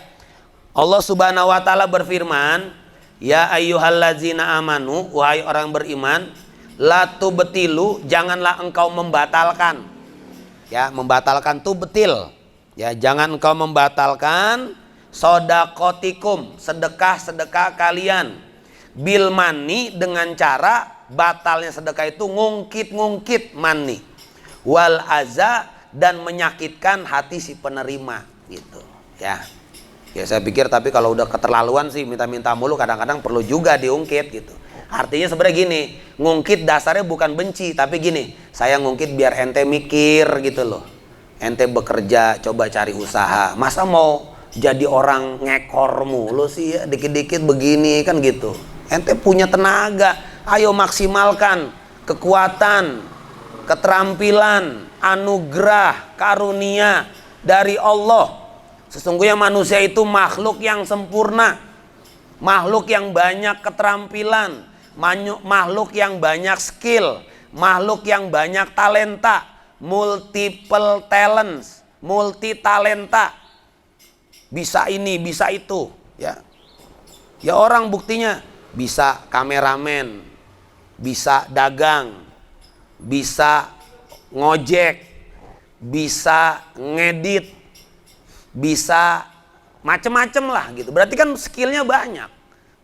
Allah Subhanahu wa ta'ala berfirman, ya ayyuhallazina amanu, wahai orang beriman, la tubtilu, janganlah engkau membatalkan. Ya, membatalkan tubtil. Ya, jangan engkau membatalkan sodakotikum, sedekah-sedekah kalian, bil mani, dengan cara batalnya sedekah itu ngungkit-ngungkit mani, wal aza, dan menyakitkan hati si penerima gitu. Ya saya pikir, tapi kalau udah keterlaluan sih minta-minta mulu, kadang-kadang perlu juga diungkit gitu. Artinya sebenarnya gini, ngungkit dasarnya bukan benci, tapi gini, saya ngungkit biar ente mikir gitu loh. Ente bekerja, coba cari usaha. Masa mau jadi orang ngekor mulu sih ya, dikit-dikit begini kan gitu. Ente punya tenaga, ayo maksimalkan kekuatan, keterampilan, anugerah, karunia dari Allah. Sesungguhnya manusia itu makhluk yang sempurna, makhluk yang banyak keterampilan, makhluk yang banyak skill, makhluk yang banyak talenta, multiple talents, multi talenta, bisa ini, bisa itu, ya. Ya orang buktinya bisa kameramen, bisa dagang, bisa ngojek, bisa ngedit, bisa macem-macem lah gitu. Berarti kan skillnya banyak.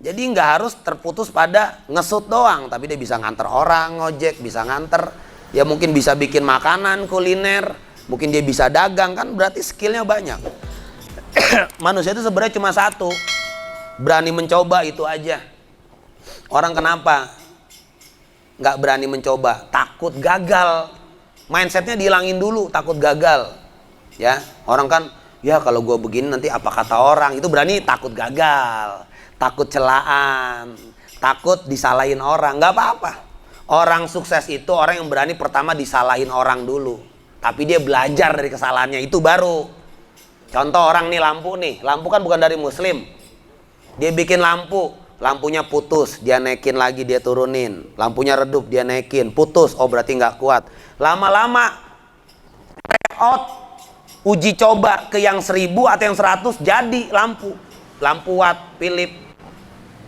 Jadi nggak harus terputus pada ngesut doang, tapi dia bisa nganter orang, ngojek, bisa nganter, ya mungkin bisa bikin makanan, kuliner, mungkin dia bisa dagang, kan berarti skillnya banyak. Manusia itu sebenarnya cuma satu, berani mencoba, itu aja. Orang kenapa nggak berani mencoba? Takut gagal. Mindsetnya dihilangin dulu, takut gagal. Ya, orang kan, ya kalau gue begini nanti apa kata orang, itu berani takut gagal, takut celaan, takut disalahin orang. Nggak apa-apa. Orang sukses itu orang yang berani pertama disalahin orang dulu, tapi dia belajar dari kesalahannya, itu baru. Contoh orang nih, lampu kan bukan dari muslim. Dia bikin lampu, lampunya putus, dia naikin lagi, dia turunin. Lampunya redup, dia naikin, putus, oh berarti nggak kuat. Lama-lama out, uji coba ke yang 1000 atau yang 100, jadi lampu watt Philip,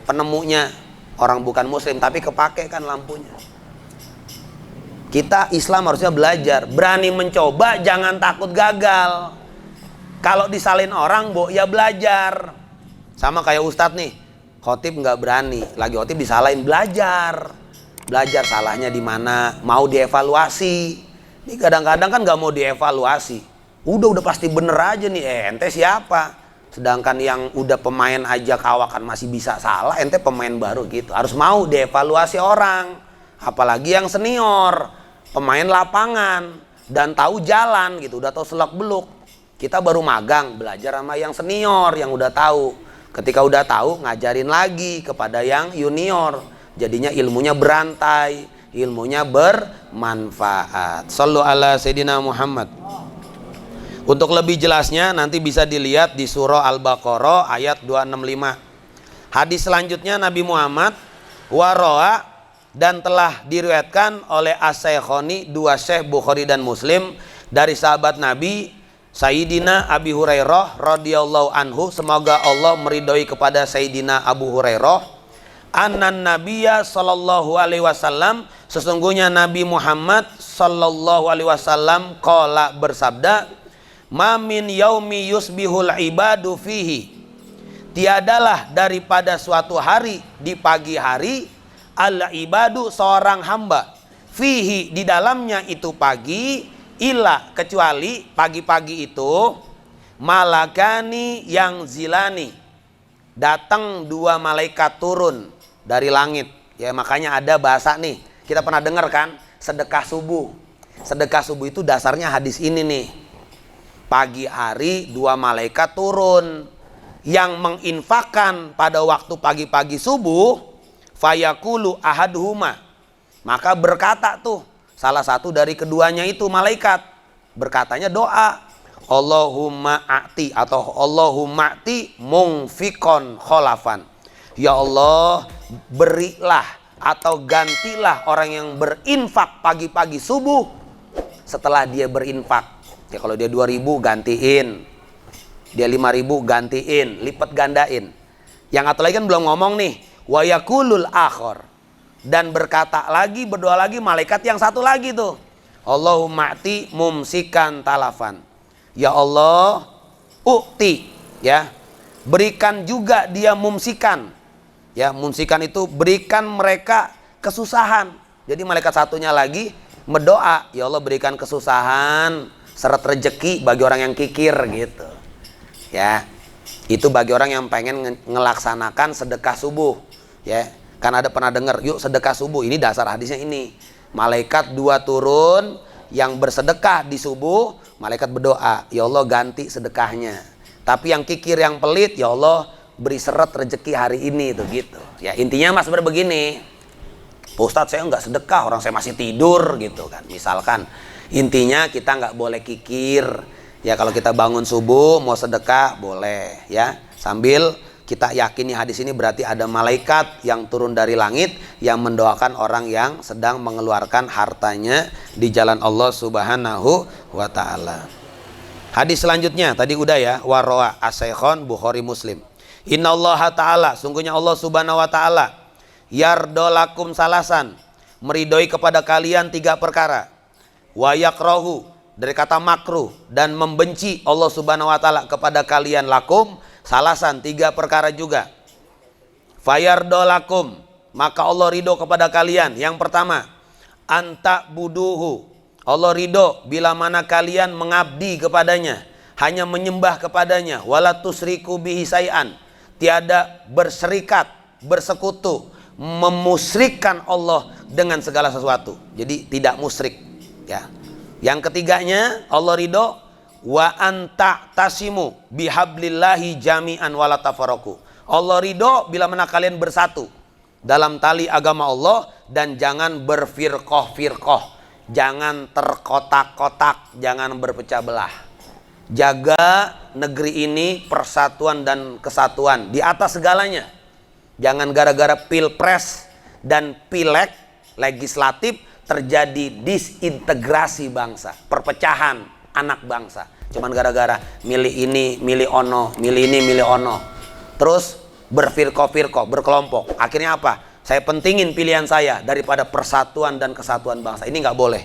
penemunya orang bukan muslim tapi kepake kan lampunya. Kita Islam harusnya belajar berani mencoba, jangan takut gagal. Kalau disalin orang, ya belajar. Sama kayak ustadz nih, khotib nggak berani, lagi khotib disalahin, belajar salahnya di mana, mau dievaluasi. Ini kadang-kadang kan nggak mau dievaluasi. Udah pasti bener aja nih, ente siapa? Sedangkan yang udah pemain aja kawakan masih bisa salah, ente pemain baru gitu. Harus mau dievaluasi orang, apalagi yang senior, pemain lapangan dan tahu jalan gitu, udah tahu selak beluk. Kita baru magang, belajar sama yang senior yang udah tahu. Ketika udah tahu, ngajarin lagi kepada yang junior. Jadinya ilmunya berantai, ilmunya bermanfaat. Shallu ala Sayyidina Muhammad. Untuk lebih jelasnya nanti bisa dilihat di surah Al-Baqarah ayat 265. Hadis selanjutnya Nabi Muhammad waroa, dan telah diriwayatkan oleh as-Syekhoni, dua syekh Bukhari dan Muslim, dari sahabat Nabi Sayyidina Abi Hurairah radhiyallahu anhu, semoga Allah meridhoi kepada Sayyidina Abu Hurairah, annan nabiyya sallallahu alaihi wasallam, sesungguhnya Nabi Muhammad sallallahu alaihi wasallam qala, bersabda, ma min yaumi yusbihul ibadu fihi, tiadalah daripada suatu hari, di pagi hari, al ibadu, seorang hamba, fihi, di dalamnya itu pagi, illa, kecuali pagi-pagi itu, malakani yang zilani, datang dua malaikat turun dari langit. Ya makanya ada bahasa nih, kita pernah dengar kan, sedekah subuh. Sedekah subuh itu dasarnya hadis ini nih. Pagi hari dua malaikat turun yang menginfakkan pada waktu pagi-pagi subuh, fayaqulu ahaduhuma, maka berkata tuh salah satu dari keduanya itu malaikat, berkatanya doa, Allahumma a'ti, atau Allahumma a'ti mungfikon kholafan, ya Allah berilah atau gantilah orang yang berinfak pagi-pagi subuh setelah dia berinfak. Ya kalau dia 2.000 gantiin, dia 5.000 gantiin, lipat gandain. Yang atau lagi kan belum ngomong nih, wa yakulul akhor, dan berkata lagi, berdoa lagi malaikat yang satu lagi tuh, Allahumma a'ti mumsikan talafan, ya Allah ukti, ya berikan juga dia mumsikan, ya mumsikan itu berikan mereka kesusahan. Jadi malaikat satunya lagi berdoa, ya Allah berikan kesusahan seret rejeki bagi orang yang kikir gitu. Ya, itu bagi orang yang pengen ngelaksanakan sedekah subuh. Ya, kan ada pernah dengar, yuk sedekah subuh. Ini dasar hadisnya ini. Malaikat 2 turun, yang bersedekah di subuh, malaikat berdoa, ya Allah ganti sedekahnya. Tapi yang kikir, yang pelit, ya Allah beri seret rezeki hari ini tuh gitu. Ya intinya mas begini, Pak Ustadz saya nggak sedekah, orang saya masih tidur gitu kan. Misalkan intinya kita nggak boleh kikir. Ya kalau kita bangun subuh mau sedekah boleh ya. Sambil kita yakini hadis ini berarti ada malaikat yang turun dari langit yang mendoakan orang yang sedang mengeluarkan hartanya di jalan Allah Subhanahu wa taala. Hadis selanjutnya tadi udah ya, warwa as-Saikhon Bukhari Muslim. Innallaha ta'ala, sungguhnya Allah Subhanahu wa taala yardolakum salasan, meridoi kepada kalian 3 perkara. Wa yakrahu, dari kata makruh, dan membenci Allah Subhanahu wa taala kepada kalian lakum salasan, 3 perkara juga. Fayardolakum, maka Allah ridho kepada kalian. Yang pertama, anta buduhu, Allah ridho bila mana kalian mengabdi kepadanya, hanya menyembah kepadanya, wala tusriku bihi syai'an, tiada berserikat, bersekutu, memusyrikkan Allah dengan segala sesuatu. Jadi tidak musyrik ya. Yang ketiganya Allah ridho wa anta tasimu bihablillahi jami'an wala tafarraqu. Allah ridho bila mana kalian bersatu dalam tali agama Allah dan jangan berfirqah-firqah, jangan terkotak-kotak, jangan berpecah belah. Jaga negeri ini persatuan dan kesatuan di atas segalanya. Jangan gara-gara pilpres dan pileg legislatif terjadi disintegrasi bangsa, perpecahan anak bangsa. Cuman gara-gara milih ini, milih ono, milih ini, milih ono. Terus berfirqah-firqah, berkelompok. Akhirnya apa? Saya pentingin pilihan saya daripada persatuan dan kesatuan bangsa. Ini nggak boleh,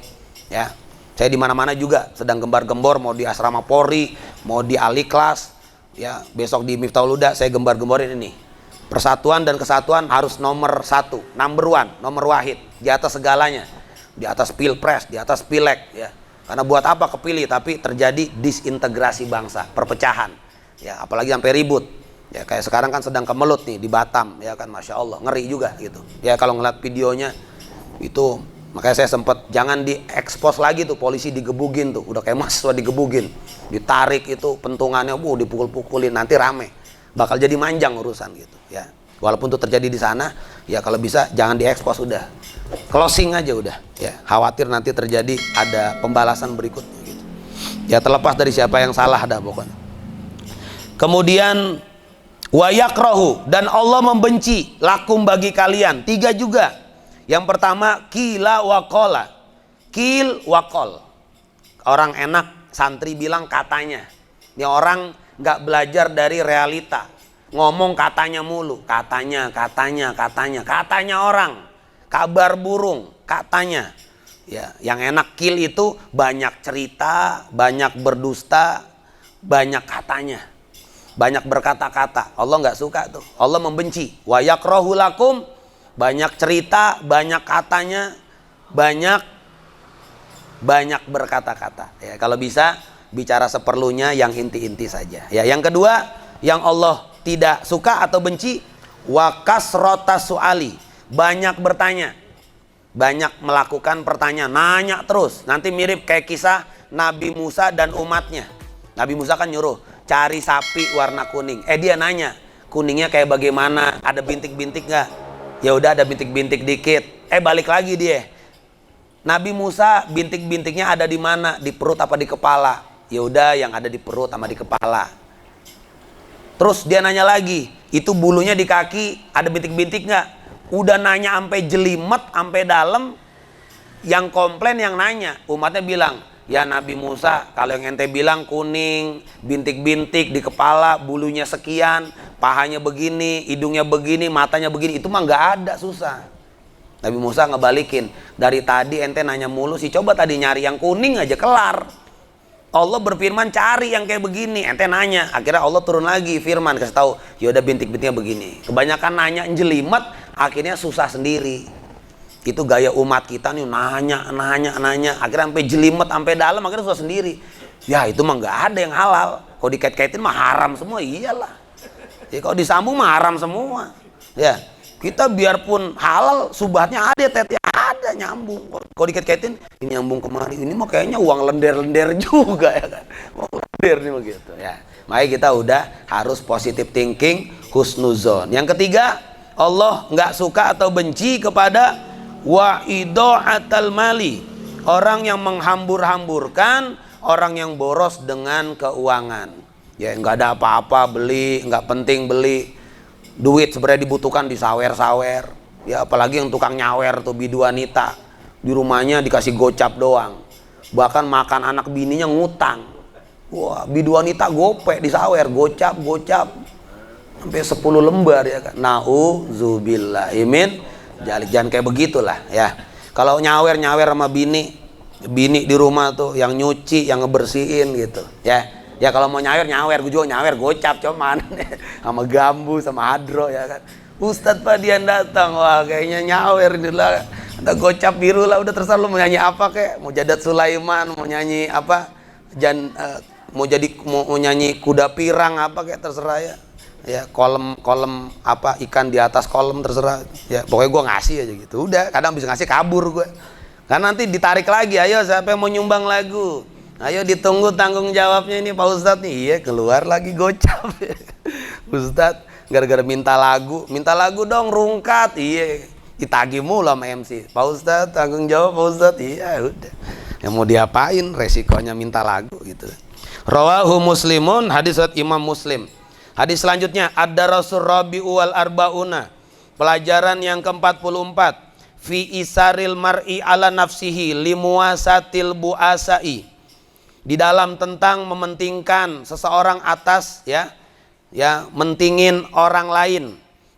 ya. Saya di mana-mana juga sedang gembar-gembor, mau di asrama Polri, mau di Aliklas, ya. Besok di Miftahul Huda saya gembar-gemborin ini. Persatuan dan kesatuan harus nomor 1, number 1, nomor wahid, di atas segalanya, di atas pilpres, di atas pileg, ya. Karena buat apa kepilih tapi terjadi disintegrasi bangsa, perpecahan, ya. Apalagi sampai ribut. Ya kayak sekarang kan sedang kemelut nih di Batam, ya kan, masya Allah, ngeri juga gitu. Ya kalau ngeliat videonya itu, makanya saya sempet jangan diekspos lagi tuh, polisi digebugin tuh, udah kayak mahasiswa digebugin, ditarik itu pentungannya, dipukul-pukulin, nanti rame, bakal jadi manjang urusan gitu, ya. Walaupun itu terjadi di sana, ya kalau bisa jangan diekspos, udah closing aja udah, ya. Khawatir nanti terjadi ada pembalasan berikutnya gitu. Ya terlepas dari siapa yang salah dah pokoknya. Kemudian wa yakrahu, dan Allah membenci lakum bagi kalian 3 juga. Yang pertama kila wa qala. Kil wa qol. Orang enak santri bilang katanya. Ini orang nggak belajar dari realita. Ngomong katanya mulu, katanya orang. Kabar burung, katanya. Ya, yang enak kil itu banyak cerita, banyak berdusta, banyak katanya. Banyak berkata-kata. Allah nggak suka tuh. Allah membenci. Wa yakrahu lakum, banyak cerita, banyak katanya, banyak berkata-kata. Ya, kalau bisa bicara seperlunya, yang inti-inti saja. Ya, yang kedua, yang Allah tidak suka atau benci, wa kasrata su'ali, banyak bertanya, banyak melakukan pertanyaan, nanya terus. Nanti mirip kayak kisah Nabi Musa dan umatnya. Nabi Musa kan nyuruh cari sapi warna kuning. Dia nanya, kuningnya kayak bagaimana? Ada bintik-bintik nggak? Ya udah ada bintik-bintik dikit. Balik lagi dia. Nabi Musa bintik-bintiknya ada di mana? Di perut apa di kepala? Ya udah yang ada di perut sama di kepala. Terus dia nanya lagi, itu bulunya di kaki ada bintik-bintik nggak? Udah nanya sampai jelimet, sampai dalam. Yang komplain yang nanya, umatnya bilang, ya Nabi Musa, kalau yang ente bilang kuning, bintik-bintik di kepala, bulunya sekian, pahanya begini, hidungnya begini, matanya begini, itu mah nggak ada, susah. Nabi Musa ngebalikin, dari tadi ente nanya mulu sih, coba tadi nyari yang kuning aja kelar. Allah berfirman cari yang kayak begini, ente nanya. Akhirnya Allah turun lagi firman, kasih tahu, yaudah bintik-bintiknya begini. Kebanyakan nanya jelimet, akhirnya susah sendiri. Itu gaya umat kita nih, nanya, akhirnya sampai jelimet, sampai dalam, akhirnya susah sendiri. Ya itu mah nggak ada yang halal. Kalau dikait-kaitin mah haram semua, iyalah. Ya kalau disambung mah haram semua. Ya, kita biarpun halal, subhatnya ada, tetnya ada, nyambung. Kalau dikait-kaitin, ini nyambung kemari, ini mah kayaknya uang lender-lender juga ya kan. Uang lender nih begitu ya. Makanya kita udah harus positive thinking, husnuzon. Yang ketiga, Allah nggak suka atau benci kepada wa idha'atal mali, orang yang menghambur-hamburkan, orang yang boros dengan keuangan. Ya nggak ada apa-apa beli, nggak penting beli. Duit sebenarnya dibutuhkan disawer-sawer. Ya apalagi yang tukang nyawer tuh bidu wanita, di rumahnya dikasih gocap doang. Bahkan makan anak bininya ngutang. Wah, bidu wanita gope disawer, gocap sampai 10 lembar ya kan. Nauzubillah imin jangan kayak begitulah ya. Kalau nyawer sama bini di rumah tuh yang nyuci, yang ngebersihin gitu ya. Ya kalau mau nyawer gue juga nyawer gocap cuman sama gambu sama hadro ya kan. Ustadz Fadian datang, wah kayaknya nyawer ini lah, ada gocap biru lah, udah terserah lu mau nyanyi apa kek, mau Jadat Sulaiman, mau nyanyi apa, mau nyanyi kuda pirang apa kek terserah ya. Ya kolom apa ikan di atas kolom terserah ya, pokoknya gue ngasih aja gitu. Udah kadang bisa ngasih kabur gue, kan nanti ditarik lagi, ayo siapa yang mau nyumbang lagu, ayo ditunggu tanggung jawabnya ini Pak Ustadz nih. Iya keluar lagi gocap. Ustadz gara-gara minta lagu dong rungkat, iya ditagih mulu sama MC. Pak Ustadz tanggung jawab Pak Ustadz. Iya udah, yang mau diapain, resikonya minta lagu gitu. Rawahu Muslimun, hadis riwayat Imam Muslim. Hadis selanjutnya, ad-darasul rabi'u wal arbauna, pelajaran yang ke-44, fi isaril mar'i ala nafsihi limuasatil buasai, di dalam tentang mementingkan seseorang atas ya mentingin orang lain,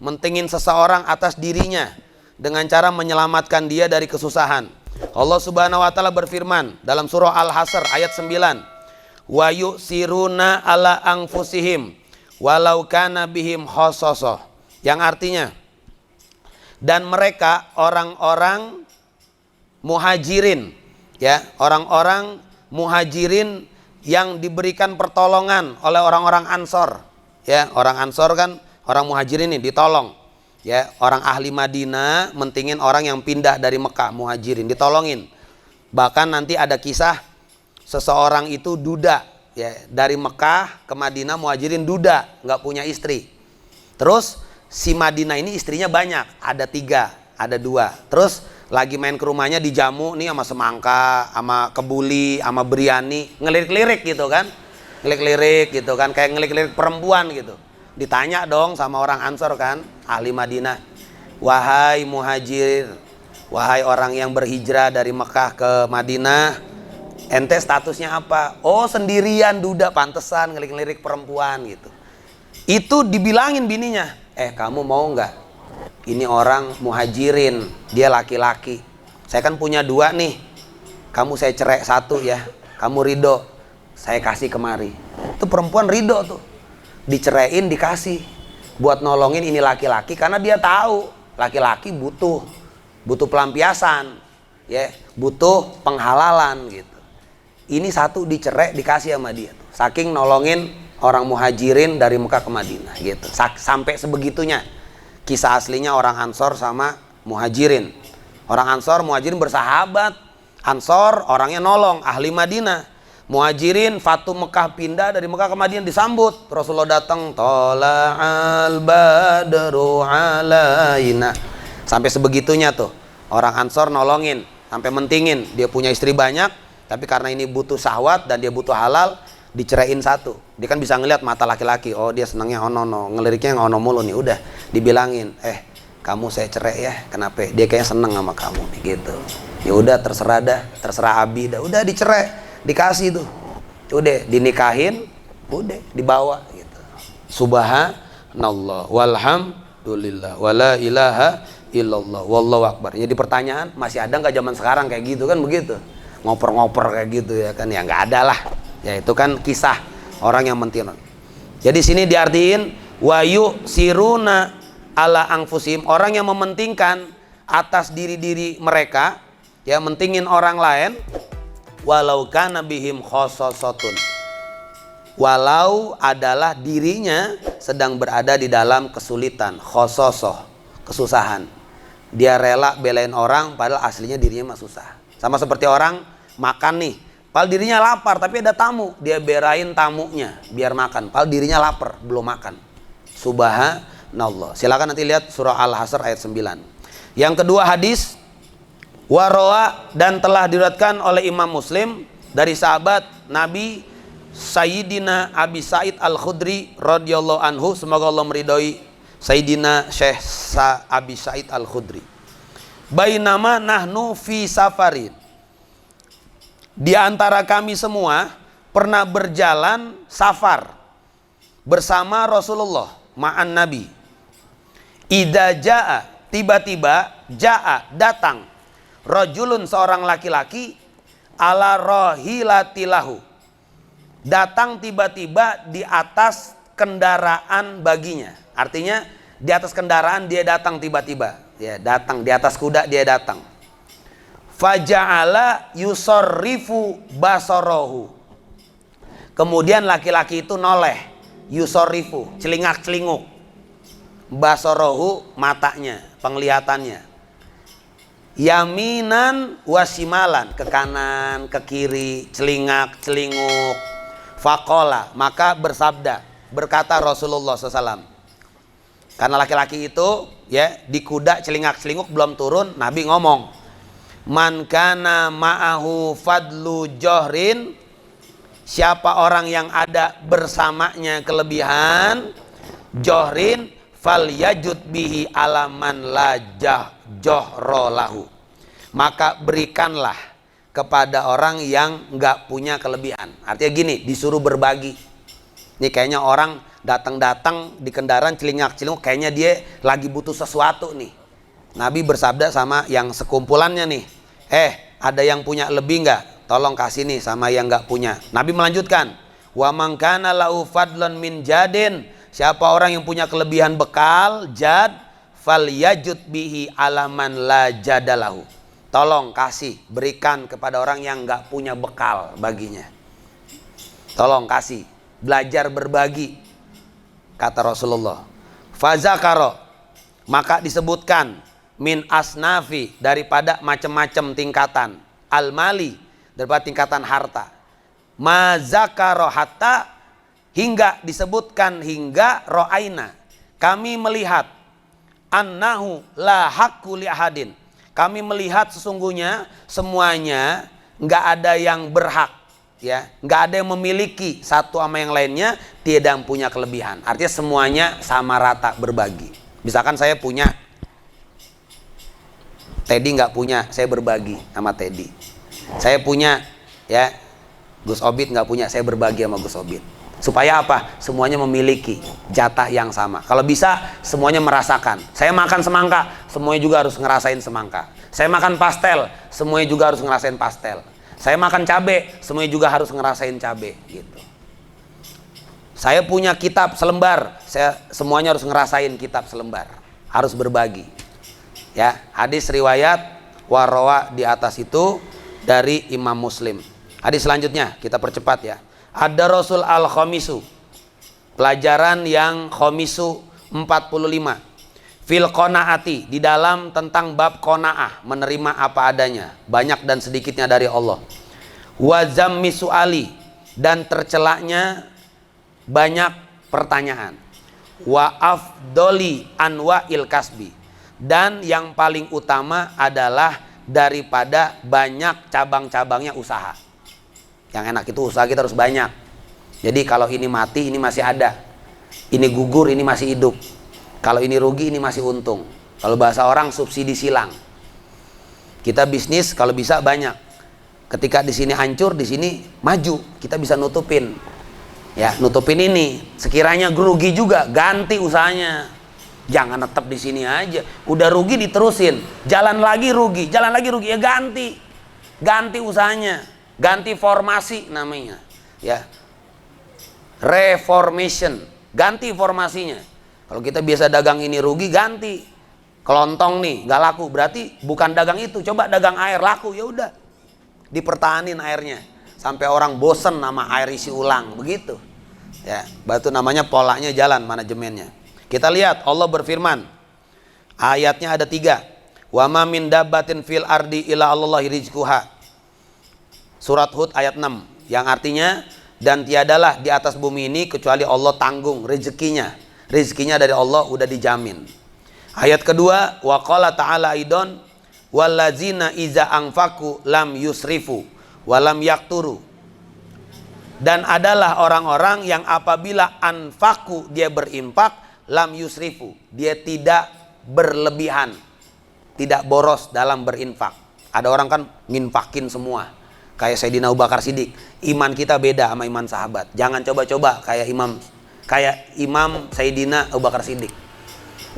mentingin seseorang atas dirinya dengan cara menyelamatkan dia dari kesusahan. Allah Subhanahu wa taala berfirman dalam surah Al-Hasr ayat 9, wa yusiruna ala anfusihim walau kana bihim khososoh, yang artinya, dan mereka orang-orang muhajirin ya, orang-orang muhajirin yang diberikan pertolongan oleh orang-orang Ansor ya. Orang Ansor kan orang muhajirin ini ditolong ya. Orang ahli Madinah mentingin orang yang pindah dari Mekah, muhajirin ditolongin. Bahkan nanti ada kisah seseorang itu duda ya, dari Mekah ke Madinah, muhajirin duda, nggak punya istri. Terus si Madinah ini istrinya banyak, ada 3, ada 2. Terus lagi main ke rumahnya dijamu nih sama semangka, sama kebuli, sama biryani, ngelirik-lirik gitu kan, ngelirik-lirik gitu kan, kayak ngelirik-lirik perempuan gitu. Ditanya dong sama orang Ansor kan, ahli Madinah, wahai muhajir, wahai orang yang berhijrah dari Mekah ke Madinah, ente statusnya apa? Oh sendirian, duda, pantesan ngelirik-ngelirik perempuan gitu. Itu dibilangin bininya, kamu mau nggak? Ini orang muhajirin, dia laki-laki. Saya kan punya 2 nih. Kamu saya cerai 1 ya. Kamu ridho, saya kasih kemari. Itu perempuan ridho tuh. Diceraiin dikasih. Buat nolongin ini laki-laki karena dia tahu laki-laki butuh pelampiasan, ya, butuh penghalalan gitu. Ini 1 dicerai dikasih sama dia tuh. Saking nolongin orang muhajirin dari Mekah ke Madinah gitu. Sampai sebegitunya. Kisah aslinya orang Ansor sama muhajirin. Orang Ansor, muhajirin bersahabat. Ansor orangnya nolong, ahli Madinah. Muhajirin Fatu Mekah, pindah dari Mekah ke Madinah, disambut. Rasulullah datang, tola'al badru alaina. Sampai sebegitunya tuh. Orang Ansor nolongin, sampai mentingin. Dia punya istri banyak, tapi karena ini butuh syahwat dan dia butuh halal, diceraiin 1. Dia kan bisa ngeliat mata laki-laki, oh dia senangnya ono-ono, ngeliriknya yang ono mulu nih. Udah dibilangin, kamu saya cerai ya, kenapa? Dia kayaknya seneng sama kamu nih gitu. Ya udah terserah dah, terserah Abi dah. Udah dicerai, dikasih tuh. Udah dinikahin, udah dibawa gitu. Subhanallah walhamdulillah wala ilaha illallah wallahu akbar. Jadi pertanyaan, masih ada nggak zaman sekarang kayak gitu kan begitu? Ngoper-ngoper kayak gitu ya kan? Ya nggak ada lah. Ya itu kan kisah orang yang mentirun. Jadi sini diartiin wayu siruna ala angfusim, orang yang mementingkan atas diri-diri mereka, ya mentingin orang lain, walau kana bihim khossosatun, walau adalah dirinya sedang berada di dalam kesulitan, khososoh, kesusahan. Dia rela belain orang padahal aslinya dirinya mah susah. Sama seperti orang makan nih, padahal dirinya lapar tapi ada tamu, dia berain tamunya biar makan, padahal dirinya lapar belum makan. Subhanallah. Silakan nanti lihat surah Al-Hasr ayat 9. Yang kedua hadis Waroa, dan telah diriwayatkan oleh Imam Muslim dari sahabat Nabi Sayyidina Abi Sa'id Al-Khudri radhiyallahu anhu, semoga Allah meridhoi Sayyidina Syekh Abi Sa'id Al-Khudri. Bainama nahnu fi safarin, di antara kami semua pernah berjalan safar bersama Rasulullah ma'an Nabi. Idza jaa, tiba-tiba jaa, datang, rajulun, seorang laki-laki, ala rahilatilahu, datang tiba-tiba di atas kendaraan baginya. Artinya di atas kendaraan dia datang tiba-tiba, ya, datang di atas kuda dia datang. Faja'ala yusorrifu basarahu, kemudian laki-laki itu noleh, yusorrifu, celingak-celinguk, basarahu, matanya, penglihatannya, yaminan wasimalan, ke kanan ke kiri, celingak celinguk. Faqala, maka bersabda, berkata Rasulullah SAW, karena laki-laki itu ya di kuda celingak celinguk belum turun, Nabi ngomong, man kana ma'ahu fadlu johrin, siapa orang yang ada bersamanya kelebihan johrin, fal yajud bihi alaman la johro lahu, maka berikanlah kepada orang yang nggak punya kelebihan. Artinya gini, disuruh berbagi. Ini kayaknya orang datang-datang di kendaraan celingak-celinguk, kayaknya dia lagi butuh sesuatu nih. Nabi bersabda sama yang sekumpulannya nih, ada yang punya lebih nggak? Tolong kasih nih sama yang nggak punya. Nabi melanjutkan, wa man kana lahu fadlan min jadin, siapa orang yang punya kelebihan bekal, jad, fal yajud bihi alaman la jadalahu, tolong kasih, berikan kepada orang yang nggak punya bekal baginya. Tolong kasih, belajar berbagi, kata Rasulullah. Fazakaro, maka disebutkan, min asnafi, daripada macam-macam tingkatan, al-mali, daripada tingkatan harta, mazakaro hatta, hingga disebutkan hingga ro'aina, kami melihat, annahu la haqqu li ahadin, kami melihat sesungguhnya semuanya nggak ada yang berhak, ya, nggak ada yang memiliki satu sama yang lainnya, tidak yang punya kelebihan. Artinya semuanya sama rata berbagi. Misalkan saya punya, Teddy nggak punya, saya berbagi sama Teddy. Saya punya, ya, Gus Obit nggak punya, saya berbagi sama Gus Obit. Supaya apa? Semuanya memiliki jatah yang sama. Kalau bisa semuanya merasakan. Saya makan semangka, semuanya juga harus ngerasain semangka. Saya makan pastel, semuanya juga harus ngerasain pastel. Saya makan cabe, semuanya juga harus ngerasain cabe, gitu. Saya punya kitab selembar, semuanya harus ngerasain kitab selembar. Harus berbagi. Ya, hadis riwayat Warawa di atas itu dari Imam Muslim. Hadis selanjutnya kita percepat ya. Ada Rasul al-Khamisu, pelajaran yang Khamisu 45, fil qanaati, di dalam tentang bab qanaah, menerima apa adanya, banyak dan sedikitnya dari Allah. Wa zammi su'ali, dan tercelaknya banyak pertanyaan. Wa afdoli anwa'il kasbi, dan yang paling utama adalah daripada banyak cabang-cabangnya usaha. Yang enak itu usaha kita harus banyak. Jadi kalau ini mati, ini masih ada. Ini gugur, ini masih hidup. Kalau ini rugi, ini masih untung. Kalau bahasa orang subsidi silang. Kita bisnis kalau bisa banyak. Ketika di sini hancur, di sini maju, kita bisa nutupin. Ya, nutupin ini. Sekiranya rugi juga, ganti usahanya. Jangan tetap di sini aja. Udah rugi diterusin. Jalan lagi rugi, ya ganti. Ganti usahanya. Ganti formasi namanya, ya, reformation, ganti formasinya. Kalau kita biasa dagang ini rugi, ganti. Kelontong nih nggak laku, berarti bukan dagang itu, coba dagang air, laku, ya udah, dipertahanin airnya sampai orang bosen sama air isi ulang, begitu. Ya, batu namanya polanya jalan, manajemennya. Kita lihat Allah berfirman. Ayatnya ada 3. Wa ma min dabbatin fil ardi illa Allahi rizquha. Surat Hud ayat 6, yang artinya dan tiadalah di atas bumi ini kecuali Allah tanggung rezekinya. Rezekinya dari Allah udah dijamin. Ayat kedua, wa qala ta'ala aidon wallazina iza anfaku lam yusrifu walam yakturu. Dan adalah orang-orang yang apabila anfaku, dia berinfak, lam yusrifu, dia tidak berlebihan, tidak boros dalam berinfak. Ada orang kan nginfakin semua, kayak Sayyidina Abu Bakar Siddiq. Iman kita beda sama iman sahabat. Jangan coba-coba kayak Imam Sayyidina Abu Bakar Siddiq.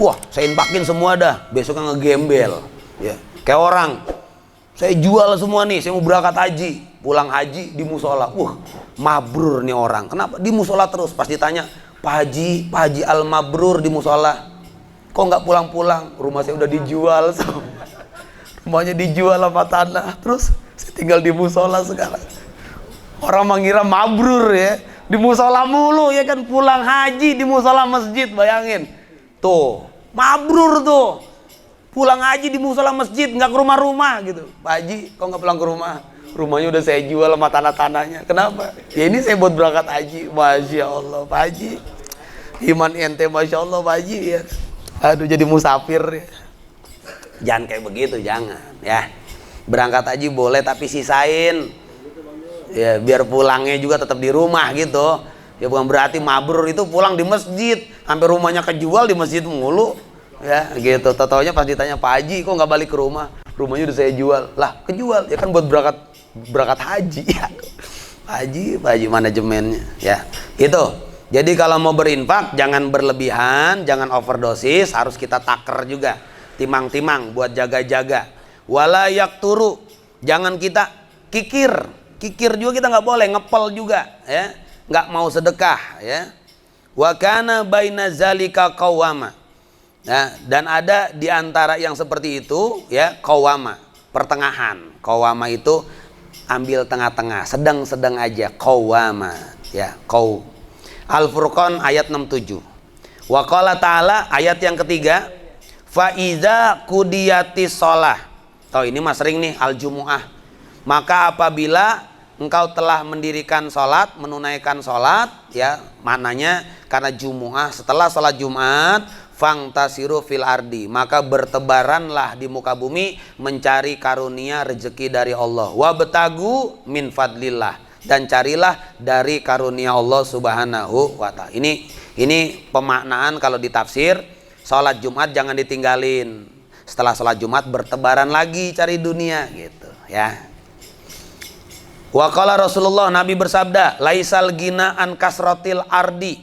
Wah, saya infakin semua dah, besoknya ngegembel. Ya, kayak orang, saya jual semua nih, saya mau berangkat haji. Pulang haji di musola, mabrur nih orang. Kenapa? Di musola terus. Pas ditanya, Pak Haji al-mabrur di musola, kok nggak pulang-pulang? Rumah saya udah dijual, rumahnya dijual sama tanah. Terus saya tinggal di musola sekarang. Orang mengira mabrur ya, di musola mulu ya kan, pulang haji di musola masjid, bayangin. Tuh, mabrur tuh. Pulang haji di musola masjid, nggak ke rumah-rumah gitu. Pak Haji, kok nggak pulang ke rumah? Rumahnya udah saya jual sama tanah-tanahnya. Kenapa? Ya ini saya buat berangkat haji. Masya Allah Pak Haji, iman ente Masya Allah Pak Haji ya. Aduh, jadi musafir ya. Jangan kayak begitu, jangan ya. Berangkat haji boleh tapi sisain ya, biar pulangnya juga tetap di rumah gitu. Ya bukan berarti mabrur itu pulang di masjid, sampai rumahnya kejual di masjid mulu ya gitu. Tau-taunya pas ditanya, Pak Haji kok nggak balik ke rumah? Rumahnya udah saya jual. Lah, kejual ya kan buat berangkat haji ya. Pak Haji manajemennya ya. Itu. Jadi kalau mau berinfak jangan berlebihan, jangan overdosis, harus kita taker juga. Timang-timang buat jaga-jaga. Wala yakturu, jangan kita kikir. Kikir juga kita nggak boleh, ngepel juga ya. Nggak mau sedekah ya. Wa kana baina zalika qawama. Nah, dan ada di antara yang seperti itu ya, qawama, pertengahan. Qawama itu ambil tengah-tengah, sedang-sedang aja, qawama ya, qaw. Al-Furqan ayat 67. Wa qala ta'ala ayat yang ketiga, fa iza qudiyatis shalah. Tahu ini mas sering nih al-jumuah. Maka apabila engkau telah mendirikan sholat, menunaikan sholat ya, maknanya karena jumuah, setelah sholat Jumat, fangtasiru fil ardi, maka bertebaranlah di muka bumi mencari karunia rezeki dari Allah. Wabtagu min fadlillah, dan carilah dari karunia Allah Subhanahu wa ta'ala. Ini pemaknaan kalau ditafsir, sholat Jumat jangan ditinggalin. Setelah sholat Jumat bertebaran lagi cari dunia gitu ya. Wa qala Rasulullah, Nabi bersabda, laisal gina an kasrotil ardi,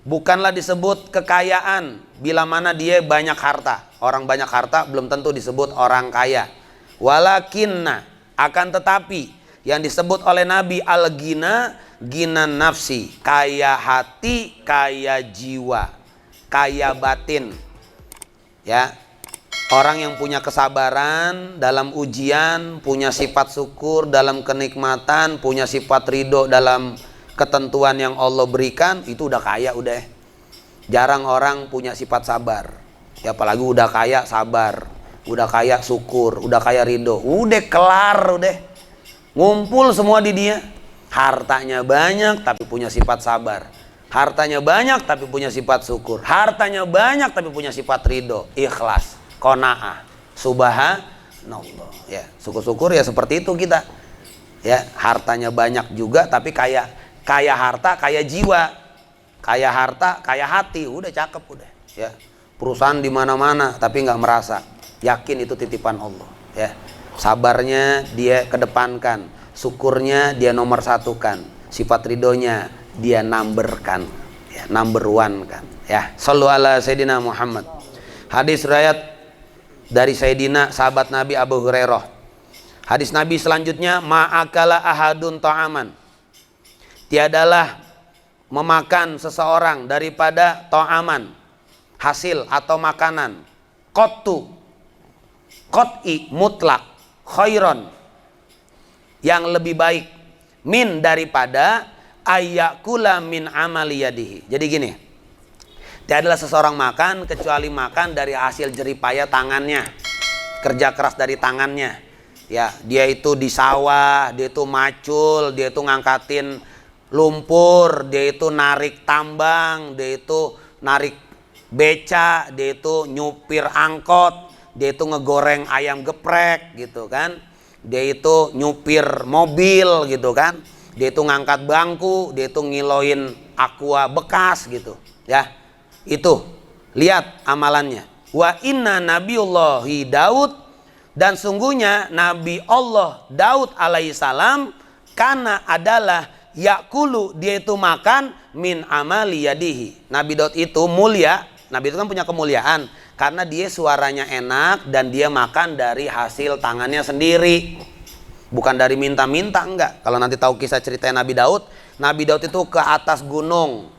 bukanlah disebut kekayaan bila mana dia banyak harta. Orang banyak harta belum tentu disebut orang kaya. Walakinna, akan tetapi yang disebut oleh Nabi al-gina, gina nafsi, kaya hati, kaya jiwa, kaya batin ya. Orang yang punya kesabaran dalam ujian, punya sifat syukur dalam kenikmatan, punya sifat ridho dalam ketentuan yang Allah berikan, itu udah kaya udah. Jarang orang punya sifat sabar. Ya apalagi udah kaya sabar, udah kaya syukur, udah kaya ridho, udah kelar udah. Ngumpul semua di dia. Hartanya banyak tapi punya sifat sabar. Hartanya banyak tapi punya sifat syukur. Hartanya banyak tapi punya sifat ridho, ikhlas. Qanaah, subhanallah ya, syukur-syukur ya seperti itu kita ya. Hartanya banyak juga tapi kaya harta, kaya jiwa, kaya harta, kaya hati, udah cakep udah ya. Perusahaan di mana-mana tapi nggak merasa, yakin itu titipan Allah ya. Sabarnya dia kedepankan, syukurnya dia nomor satukan, sifat ridhonya dia numberkan ya, number one kan ya. Shallu ala Sayyidina Muhammad. Hadis riwayat dari Sayyidina sahabat Nabi Abu Hurairah. Hadis Nabi selanjutnya, ma'akala ahadun ta'aman, tiadalah memakan seseorang daripada ta'aman, hasil atau makanan, qot'i mutlak, khairon, yang lebih baik, min daripada ayyakula min amali yadihi. Jadi gini, tiadalah seseorang makan kecuali makan dari hasil jeripaya tangannya, kerja keras dari tangannya. Ya, dia itu di sawah, dia itu macul, dia itu ngangkatin lumpur, dia itu narik tambang, dia itu narik beca, dia itu nyupir angkot, dia itu ngegoreng ayam geprek gitu kan, dia itu nyupir mobil gitu kan, dia itu ngangkat bangku, dia itu ngiloin aqua bekas gitu ya. Itu lihat amalannya. Wa inna nabiyullahi Daud, dan sungguhnya Nabi Allah Daud alaihissalam karena adalah yakulu, dia itu makan min amali yadihi. Nabi Daud itu mulia, Nabi itu kan punya kemuliaan karena dia suaranya enak dan dia makan dari hasil tangannya sendiri, bukan dari minta-minta, enggak. Kalau nanti tahu kisah ceritanya Nabi Daud itu ke atas gunung,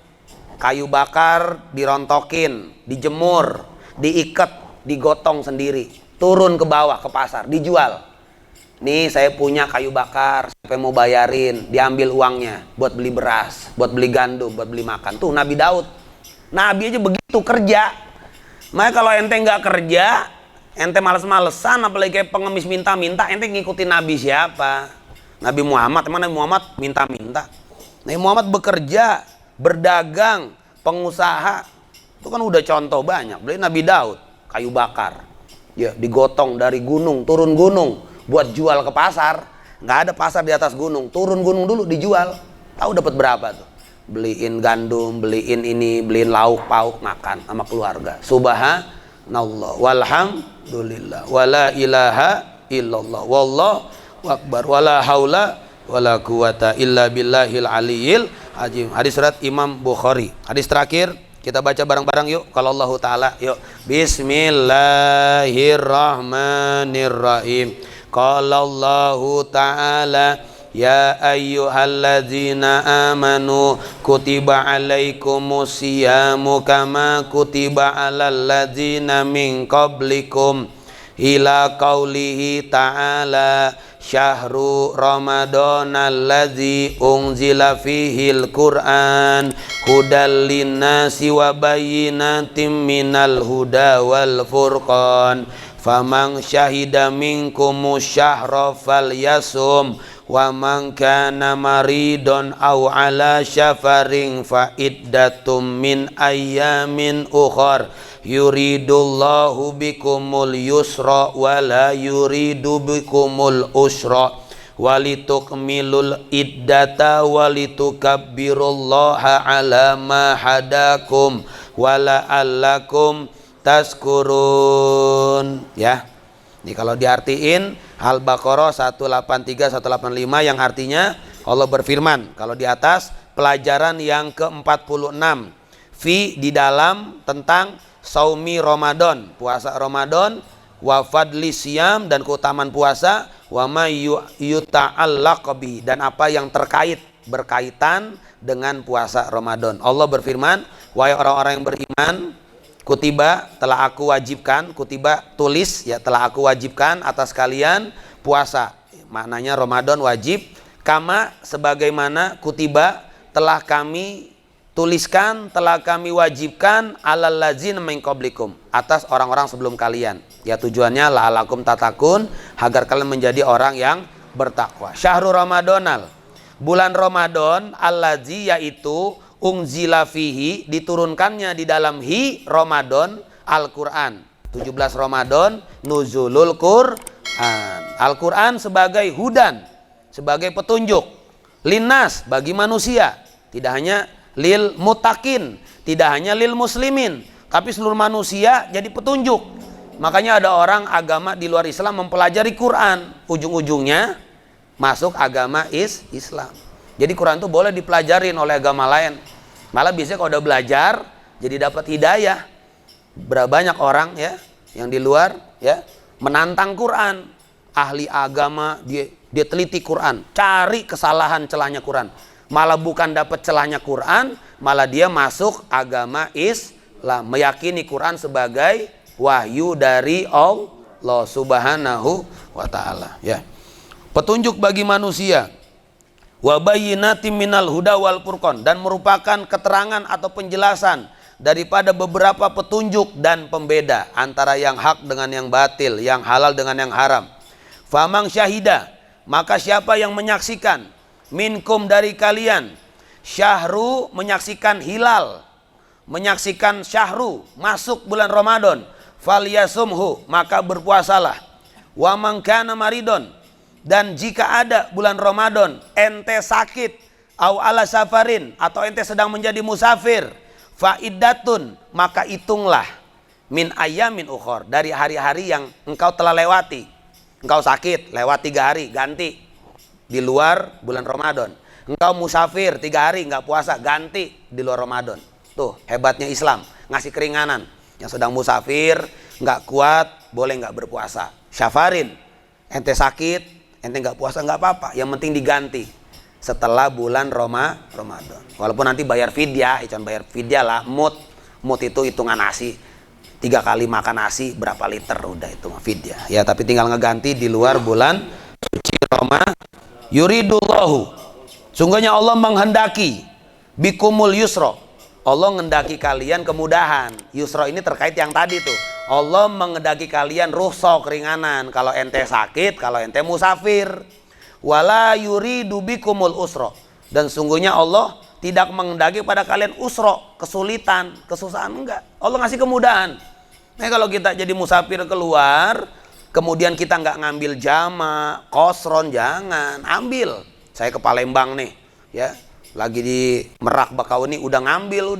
kayu bakar dirontokin, dijemur, diikat, digotong sendiri, turun ke bawah ke pasar, dijual. Nih saya punya kayu bakar, siapa mau bayarin, diambil uangnya buat beli beras, buat beli gandum, buat beli makan. Tuh Nabi Daud, Nabi aja begitu kerja. Makanya kalau ente nggak kerja, ente males-malesan, apalagi kayak pengemis minta-minta, ente ngikutin Nabi siapa? Nabi Muhammad. Emang Nabi Muhammad minta-minta? Nabi Muhammad bekerja, berdagang, pengusaha, itu kan udah contoh banyak. Beli Nabi Daud, kayu bakar, ya digotong dari gunung, turun gunung buat jual ke pasar. Nggak ada pasar di atas gunung, turun gunung dulu dijual. Tahu dapat berapa tuh? Beliin gandum, beliin ini, beliin lauk pauk, makan sama keluarga. Subhanallah, walhamdulillah, wala ilaha illallah, wallahu akbar, wala haula wala quwata illa billahil aliyil azim. Hadis surat Imam Bukhari. Hadis terakhir kita baca bareng-bareng yuk. Kalau Allah Ta'ala yuk. Bismillahirrahmanirrahim. Qala Allahu Ta'ala ya ayyuhalladzina amanu kutiba alaikumus siyamu kama kutiba alal ladzina min qablikum ila qaulihi ta'ala syahru ramadanal ladzi unzila fihil qur'an hudal linnasi wa bayyinatin minal huda wal furqan faman syahida minkumus syahra falyasum wa man kana maridon aw ala syafarin fa iddatum min ayyamin ukhar yuridullahu bikumul yusra wa la yuridu bikumul usra walitukmilul iddata walitukabbirullaha ala ma hadakum wa la'allakum taskurun. Ya, ini kalau diartiin Al-Baqarah 183 185 yang artinya Allah berfirman, kalau di atas pelajaran yang ke-46 fi di dalam tentang saumi Ramadan, puasa Ramadan, wa fadli siyam dan keutamaan puasa, wa ma yuta'allaq bi dan apa yang berkaitan dengan puasa Ramadan. Allah berfirman, wahai orang-orang yang beriman, kutiba telah aku wajibkan, kutiba tulis ya, telah aku wajibkan atas kalian puasa. Maknanya Ramadan wajib, kama sebagaimana kutiba telah kami tuliskan, telah kami wajibkan alal ladzina min qablikum, atas orang-orang sebelum kalian. Ya tujuannya la'alakum tatakun, agar kalian menjadi orang yang bertakwa. Syahrul Ramadanal, bulan Ramadan, alladzi yaitu unzila fihi diturunkannya di dalam Ramadan Al-Quran. 17 Ramadan nuzulul Quran. Al-Quran sebagai hudan, sebagai petunjuk, linnas bagi manusia, tidak hanya lil mutakin, tidak hanya lil muslimin, tapi seluruh manusia jadi petunjuk. Makanya ada orang agama di luar Islam mempelajari Quran, ujung-ujungnya masuk agama Islam. Jadi Quran itu boleh dipelajarin oleh agama lain. Malah biasanya kalau udah belajar jadi dapat hidayah. Berapa banyak orang ya yang di luar ya menantang Quran, ahli agama, dia teliti Quran, cari kesalahan celahnya Quran. Malah bukan dapat celahnya Quran, malah dia masuk agama Islam, meyakini Quran sebagai wahyu dari Allah Subhanahu wa taala ya. Petunjuk bagi manusia. wa bayyinatin minal huda wal furqan, dan merupakan keterangan atau penjelasan daripada beberapa petunjuk dan pembeda antara yang hak dengan yang batil, yang halal dengan yang haram. Famang syahida, maka siapa yang menyaksikan, minkum dari kalian, syahru menyaksikan hilal, menyaksikan syahru masuk bulan Ramadan, falyasumhu, maka berpuasalah. Wa man kana maridon, dan jika ada bulan Ramadan ente sakit, au ala safarin, atau ente sedang menjadi musafir, fa iddatun, maka hitunglah, min ayamin ukhor, dari hari-hari yang engkau telah lewati. Engkau sakit lewat 3 hari, ganti di luar bulan Ramadan. Engkau musafir 3 hari nggak puasa, ganti di luar Ramadan. Tuh hebatnya Islam, ngasih keringanan. Yang sedang musafir nggak kuat boleh nggak berpuasa, syafarin. Ente sakit, ente nggak puasa nggak apa-apa, yang penting diganti setelah bulan Ramadan. Walaupun nanti bayar fidyah, jangan bayar fidyah lah, mut itu hitungan nasi, 3 kali makan nasi berapa liter, udah itu mah fidyah ya, tapi tinggal ngeganti di luar bulan suci Ramadan. Yuridullahu, sungguhnya Allah menghendaki, bikumul yusro, Allah menghendaki kalian kemudahan. Yusro ini terkait yang tadi tuh, Allah menghendaki kalian rukhsah, keringanan kalau ente sakit, kalau ente musafir. Wala yuridu bikumul usro, dan sungguhnya Allah tidak menghendaki pada kalian usro, kesulitan, kesusahan, enggak. Allah ngasih kemudahan. Nah kalau kita jadi musafir keluar, kemudian kita nggak ngambil jama, kosron, jangan ambil. Saya ke Palembang nih, ya, lagi di Merak Bakauheni udah ngambil,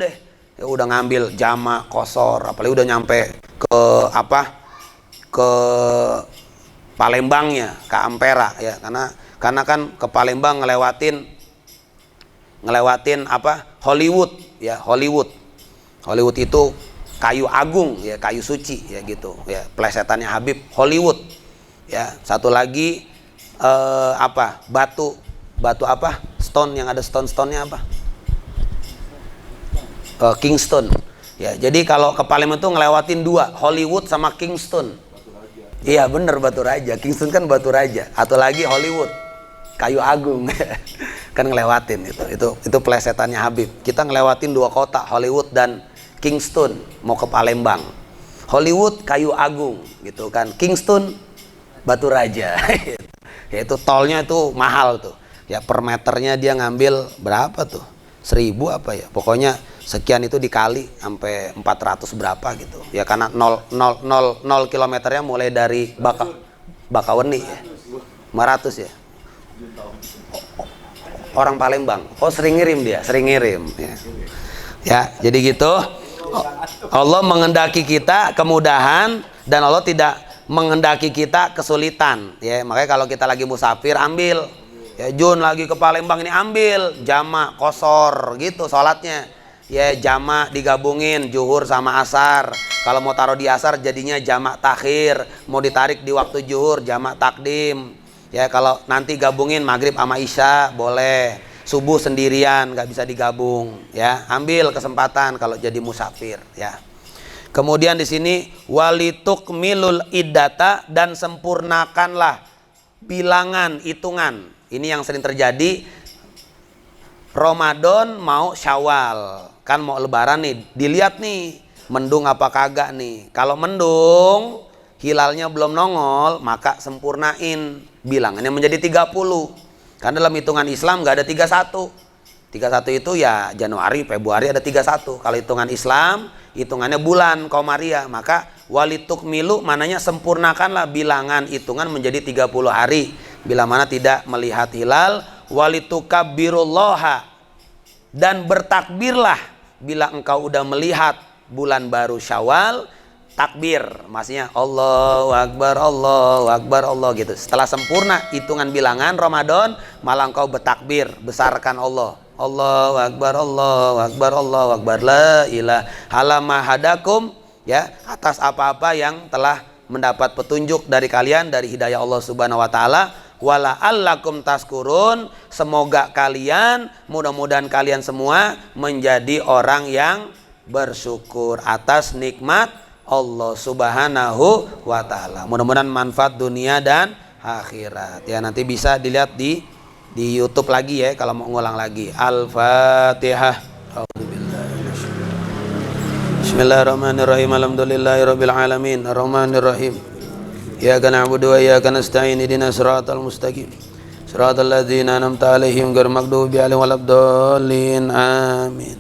udah ngambil jama, kosor, apalagi udah nyampe ke ke Palembangnya, ke Ampera ya, karena kan ke Palembang ngelewatin Hollywood ya, Hollywood itu kayu agung ya, kayu suci ya gitu ya, plesetannya Habib Hollywood ya. Satu lagi batu stone, yang ada stone-nya apa, Kingston ya. Jadi kalau ke Palembang itu ngelewatin 2, Hollywood sama Kingston. Iya bener, Batu Raja. Kingston kan Batu Raja, atau lagi Hollywood kayu agung kan ngelewatin itu plesetannya Habib. Kita ngelewatin 2 kota, Hollywood dan Kingston, mau ke Palembang. Hollywood kayu agung gitu kan, Kingston Batu Raja ya, itu tolnya itu mahal tuh ya, per meternya dia ngambil berapa tuh, 1000 apa ya, pokoknya sekian itu dikali sampai 400 berapa gitu ya, karena 0 kilometernya mulai dari Bakauheni ya, 500 ya. Orang Palembang, sering ngirim ya. Ya, jadi gitu. Allah menghendaki kita kemudahan, dan Allah tidak menghendaki kita kesulitan ya. Makanya kalau kita lagi musafir ambil ya, Jun lagi ke Palembang ini ambil jama kosor gitu sholatnya ya, jama digabungin zuhur sama asar. Kalau mau taruh di asar jadinya jama takhir, mau ditarik di waktu zuhur jama takdim ya. Kalau nanti gabungin maghrib sama isya boleh, subuh sendirian nggak bisa digabung ya, ambil kesempatan kalau jadi musafir ya. Kemudian di sini walitukmilul iddata, dan sempurnakanlah bilangan hitungan. Ini yang sering terjadi, Ramadan mau Syawal, kan mau lebaran nih, dilihat nih mendung apa kagak nih. Kalau mendung, hilalnya belum nongol, maka sempurnain bilangannya menjadi 30. Karena dalam hitungan Islam nggak ada 31. 31 itu ya Januari, Februari ada 31. Kalau hitungan Islam, hitungannya bulan Komariah. Maka walitukmilu mananya sempurnakanlah bilangan hitungan menjadi 30 hari. Bila mana tidak melihat hilal, walitukabbirullaha, dan bertakbirlah bila engkau udah melihat bulan baru Syawal. Takbir, maksudnya Allahu Akbar, Allahu Akbar, Allah gitu. Setelah sempurna hitungan bilangan Ramadan, malah engkau bertakbir, besarkan Allah. Allahu Akbar, Allahu Akbar, Allahu Akbar, la ilaha illallah hadakum ya, atas apa-apa yang telah mendapat petunjuk dari kalian dari hidayah Allah Subhanahu wa taala. Wala allakum taskurun, semoga kalian, mudah-mudahan kalian semua menjadi orang yang bersyukur atas nikmat Allah Subhanahu wa taala. Mudah-mudahan manfaat dunia dan akhirat. Ya, nanti bisa dilihat di Di YouTube lagi ya kalau mau ngulang lagi. Al-Fatihah. Bismillahirrahmanirrahim. Alhamdulillahirabbil alamin. Arrahmanirrahim. Iyyaka na'budu wa iyyaka nasta'in. Ihdinas siratal mustaqim. Shiratal ladzina an'amta 'alaihim ghairil maghdubi 'alaihim waladdallin. Amin.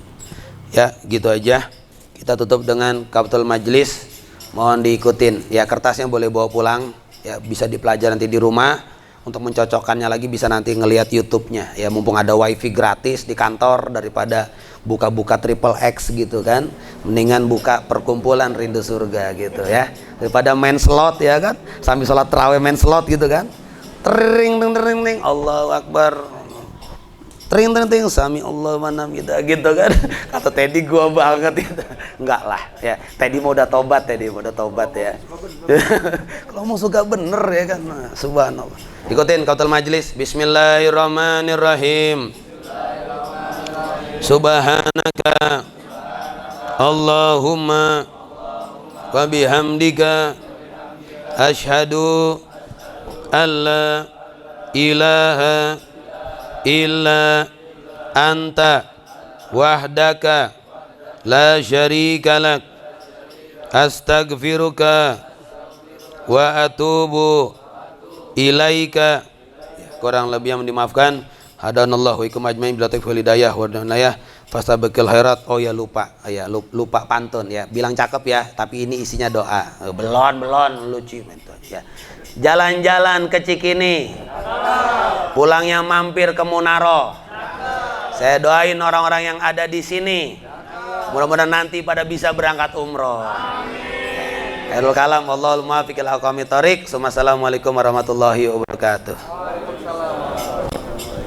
Ya, gitu aja. Kita tutup dengan kafatul majlis. Mohon diikutin. Ya, kertasnya boleh bawa pulang. Ya, bisa dipelajari nanti di rumah. Untuk mencocokkannya lagi bisa nanti ngelihat YouTube-nya. Ya, mumpung ada wifi gratis di kantor daripada buka-buka triple X gitu kan. Mendingan buka perkumpulan rindu surga gitu ya. Daripada main slot ya kan. Sambil sholat tarawih main slot gitu kan. Tering Allahu Akbar. Tring sami Allah manam gitu kan. Kata Teddy gua banget itu. Enggak lah ya. Teddy mau udah tobat ya. Kalau mau suka bener ya kan. Subhanallah. Ikutin kafatul majlis. Bismillahirrahmanirrahim. Subhanaka Allahumma wa bihamdika asyhadu alla ilaha illa anta wahdaka la syarika lak astaghfiruka wa atubu ilaika. Kurang lebih yang dimaafkan. Hadanallahu ikum ajmain bila taufiq wal hidayah wa hidayah fastabikil khairat. Oh ya lupa pantun ya. Bilang cakep ya, tapi ini isinya doa. Belon lucu ya. Jalan-jalan ke Cikini, pulangnya mampir ke Munaro. Saya doain orang-orang yang ada di sini, mudah-mudahan nanti pada bisa berangkat umroh. Khairul kalam, wallahul muwaffiq ila aqwamit thoriq. Assalamualaikum warahmatullahi wabarakatuh.